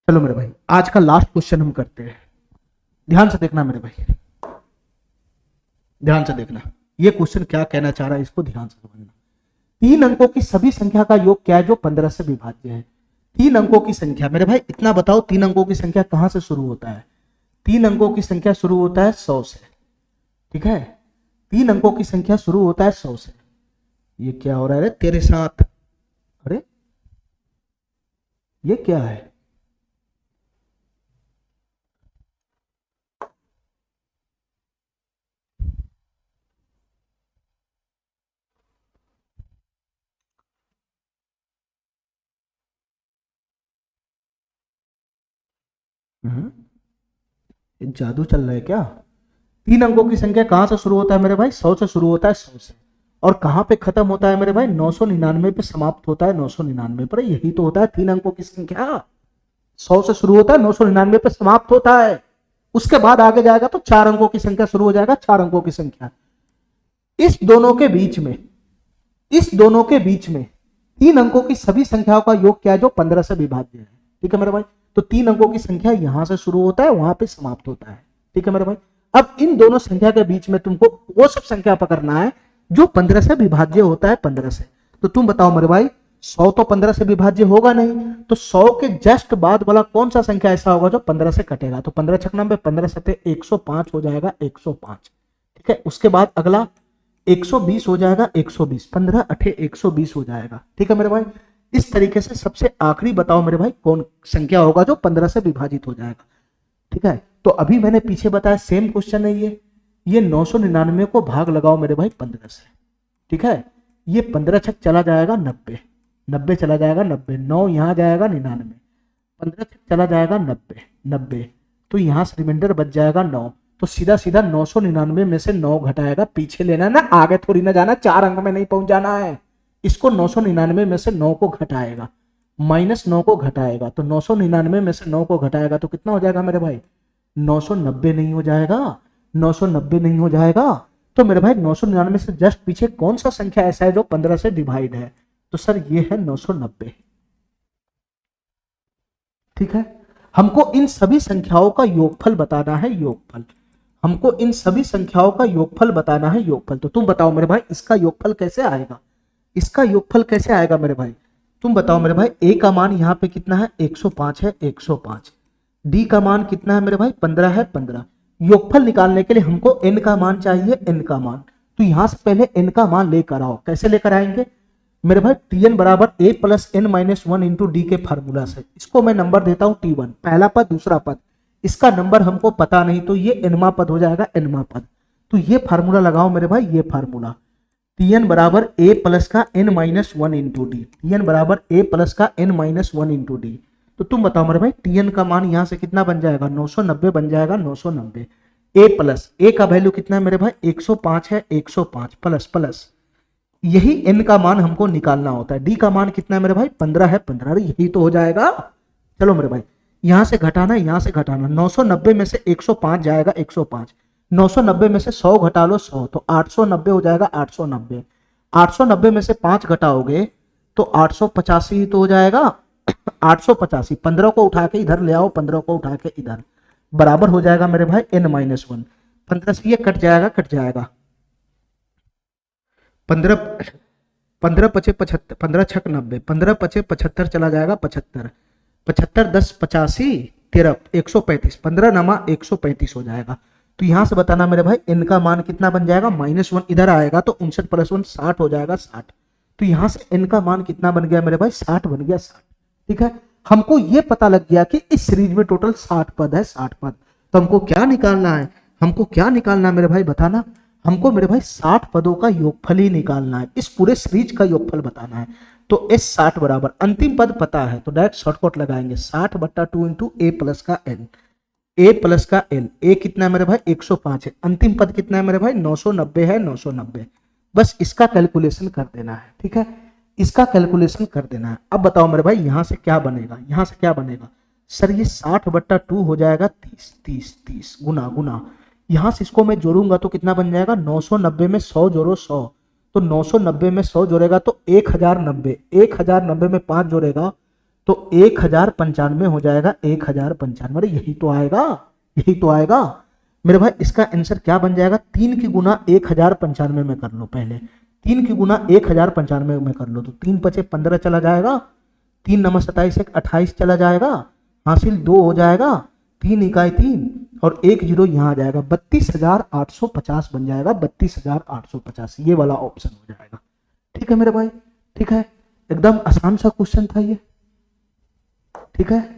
चलो मेरे भाई, आज का लास्ट क्वेश्चन हम करते हैं, ध्यान से देखना मेरे भाई। ध्यान से देखना, ये क्वेश्चन क्या कहना चाह रहा है इसको ध्यान से समझना। 3 अंकों की सभी संख्या का योग क्या है जो 15 से विभाज्य है। 3 अंकों की संख्या, मेरे भाई इतना बताओ, 3 अंकों की संख्या कहां से शुरू होता है? 3 अंकों की संख्या शुरू होता है 100 से, ठीक है। 3 अंकों की संख्या शुरू होता है 100 से। ये क्या हो रहा है तेरे साथ? अरे ये क्या है? ये जादू चल रहा है क्या? 3 अंकों की संख्या कहां से शुरू होता है मेरे भाई? 100 से शुरू होता है, 100 से। और कहां पे खत्म होता है मेरे भाई? 999 पे समाप्त होता है, 999 पर। यही तो होता है 3 अंकों की संख्या। 100 से शुरू होता है, 999 पे समाप्त होता है। उसके बाद आगे जाएगा तो 4 अंकों की संख्या शुरू हो जाएगा, 4 अंकों की संख्या। इस दोनों के बीच में, इस दोनों के बीच में 3 अंकों की सभी संख्याओं का योग क्या है जो 15 से विभाज्य है, ठीक है मेरे भाई। तो 3 अंकों की संख्या यहां से शुरू होता है, वहां पे समाप्त होता है, ठीक है मेरे भाई। अब इन दोनों संख्या के बीच में तुमको वो सब संख्या पकड़ना है जो 15 से विभाज्य होता है, 15 से। तो तुम बताओ मेरे भाई, 100 तो 15 से विभाज्य होगा नहीं, तो 100 के जस्ट बाद वाला कौन सा संख्या ऐसा होगा जो 15 से कटेगा? तो 15 छक 90, 15 सते 105 हो जाएगा, 105, ठीक है। उसके बाद अगला 120 हो जाएगा, 120, 15 अठे 120 हो जाएगा, ठीक है मेरे भाई। इस तरीके से सबसे आखिरी बताओ मेरे भाई कौन संख्या होगा जो 15 से विभाजित हो जाएगा, ठीक है। तो अभी मैंने पीछे बताया सेम क्वेश्चन है ये 999 को भाग लगाओ मेरे भाई 15 से, ठीक है। ये 15 छक चला जाएगा 90, 90 चला जाएगा 90, 9 यहां जाएगा 99, 15 छक चला जाएगा 90, 90, तो यहां से रिमाइंडर बच जाएगा 9। तो सीधा सीधा 999 में से 9 घटाएगा, पीछे लेना ना, आगे थोड़ी ना जाना, 4 अंक में नहीं पहुंच जाना है। इसको 999 में से 9 को घटाएगा, -9 को घटाएगा, तो 999 में से 9 को घटाएगा तो कितना हो जाएगा मेरे भाई? 990 नहीं हो जाएगा, 990 नहीं हो जाएगा। तो मेरे भाई 999 से जस्ट पीछे कौन सा संख्या ऐसा है जो 15 से डिवाइड है? तो सर ये है 990, ठीक है। हमको इन सभी संख्याओं का योगफल बताना है, योगफल। हमको इन सभी संख्याओं का योगफल बताना है, योगफल। तो तुम बताओ मेरे भाई इसका योगफल कैसे आएगा? इसका योगफल कैसे आएगा मेरे भाई? तुम बताओ मेरे भाई, ए का मान यहाँ पे कितना है? 105 है, 105। डी का मान कितना है मेरे भाई? 15 है, 15। योगफल निकालने के लिए हमको एन का मान चाहिए, एन का मान। तो यहां से पहले एन का मान लेकर आओ। कैसे लेकर आएंगे मेरे भाई? टी एन बराबर A plus N minus 1 into D के फार्मूला से। इसको मैं नंबर देता हूं T1, पहला पद, दूसरा पद। इसका नंबर हमको पता नहीं, तो ये एनवा पद हो जाएगा, एनवा पद। तो ये फार्मूला लगाओ मेरे भाई, ये फार्मूला Tn बराबर ए प्लस का N minus 1 into D, Tn बराबर ए प्लस का एन माइनस 1 इंटू डी। तो तुम बताओ मेरे भाई Tn का मान यहां से कितना बन जाएगा? 990 बन जाएगा, 990। ए प्लस, ए का वैल्यू कितना है मेरे भाई? 105 है, 105 प्लस प्लस, यही एन का मान हमको निकालना होता है। डी का मान कितना है मेरे भाई? 15 है, 15। यही तो हो जाएगा। चलो मेरे भाई, यहां से घटाना, यहां से घटाना, 990 में से 105 जाएगा, 105, 990 में से 100 घटा लो, 100, तो 890 हो जाएगा, 890। 890 में से 5 घटाओगे तो 885 तो हो जाएगा, 885। 15 को उठा के इधर ले आओ, 15 को उठा के इधर, बराबर हो जाएगा मेरे भाई n माइनस 1। 15 से ये कट जाएगा, कट जाएगा, 15 15 पचे 75, 15 छक 90, 15 पचे 75 चला जाएगा, 75, 75 10 85, 13 135, 15 नमा 135 हो जाएगा। तो यहां से बताना मेरे भाई n का मान कितना बन जाएगा? -1 इधर आएगा तो 59 + 1 60 हो जाएगा, 60। तो यहां से n का मान कितना बन गया मेरे भाई? 60 बन गया, 60, ठीक है। हमको ये पता लग गया कि इस सीरीज में टोटल 60 पद है, 60 पद। तो हमको क्या निकालना है? हमको क्या निकालना है मेरे भाई, बताना। हमको मेरे भाई 60 पदों का योगफल ही निकालना है, इस पूरे सीरीज का योगफल बताना है। तो s 60 बराबर, अंतिम पद पता है तो डायरेक्ट शॉर्टकट लगाएंगे, 60/2 इंटू ए प्लस का एन, ए प्लस का एन। ए कितना है मेरे भाई? 105 है। अंतिम पद कितना है मेरे भाई? 990 है, 990। बस इसका कैलकुलेशन कर देना है, ठीक है, इसका कैलकुलेशन कर देना है। अब बताओ मेरे भाई यहां से क्या बनेगा? यहां से क्या बनेगा सर? ये 60/2 हो जाएगा 30, 30, 30 गुना गुना, यहां से इसको मैं जोड़ूंगा तो कितना बन जाएगा? 990 में 100 जोड़ो, 100, तो 990 में 100 जोड़ेगा तो 1090, 1090 में 5 जोड़ेगा तो 1095 हो जाएगा, 1095। यही तो आएगा, यही तो आएगा। मेरे भाई इसका आंसर क्या बन जाएगा, 3 की गुना 1095 में कर लो, पहले 3 की गुना 1095 में कर लो, तो 3 पचे 15 चला जाएगा, 3 नमक 27 एक 28 चला जाएगा, हासिल 2 हो जाएगा, 3 इकाई 3 और 1 जीरो यहाँ आ जाएगा, 32,850 बन जाएगा, 32,850 ये वाला ऑप्शन हो जाएगा। ठीक है मेरे भाई, ठीक है, एकदम आसान सा क्वेश्चन था ये। ठीक है,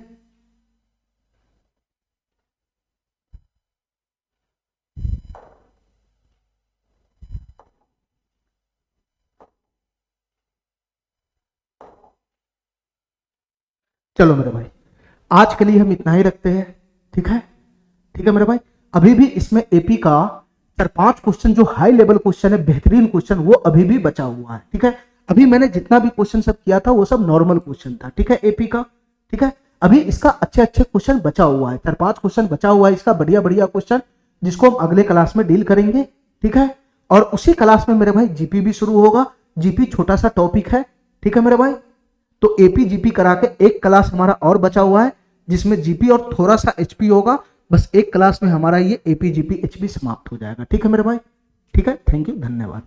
चलो मेरे भाई आज के लिए हम इतना ही रखते हैं। ठीक है, ठीक है मेरे भाई, अभी भी इसमें एपी का 4-5 क्वेश्चन जो हाई लेवल क्वेश्चन है, बेहतरीन क्वेश्चन, वो अभी भी बचा हुआ है। ठीक है, अभी मैंने जितना भी क्वेश्चन सब किया था वो सब नॉर्मल क्वेश्चन था। ठीक है, एपी का। ठीक है, अभी इसका अच्छे अच्छे क्वेश्चन बचा हुआ है, 4-5 क्वेश्चन बचा हुआ है इसका, बढ़िया बढ़िया क्वेश्चन, जिसको हम अगले क्लास में डील करेंगे। ठीक है, और उसी क्लास में मेरे भाई जीपी भी शुरू होगा। जीपी छोटा सा टॉपिक है। ठीक है मेरे भाई, तो एपी जीपी करा के एक क्लास हमारा और बचा हुआ है, जिसमें जीपी और थोड़ा सा एचपी होगा। बस एक क्लास में हमारा ये एपी जीपी एचपी समाप्त हो जाएगा। ठीक है मेरे भाई, ठीक है, थैंक यू, धन्यवाद।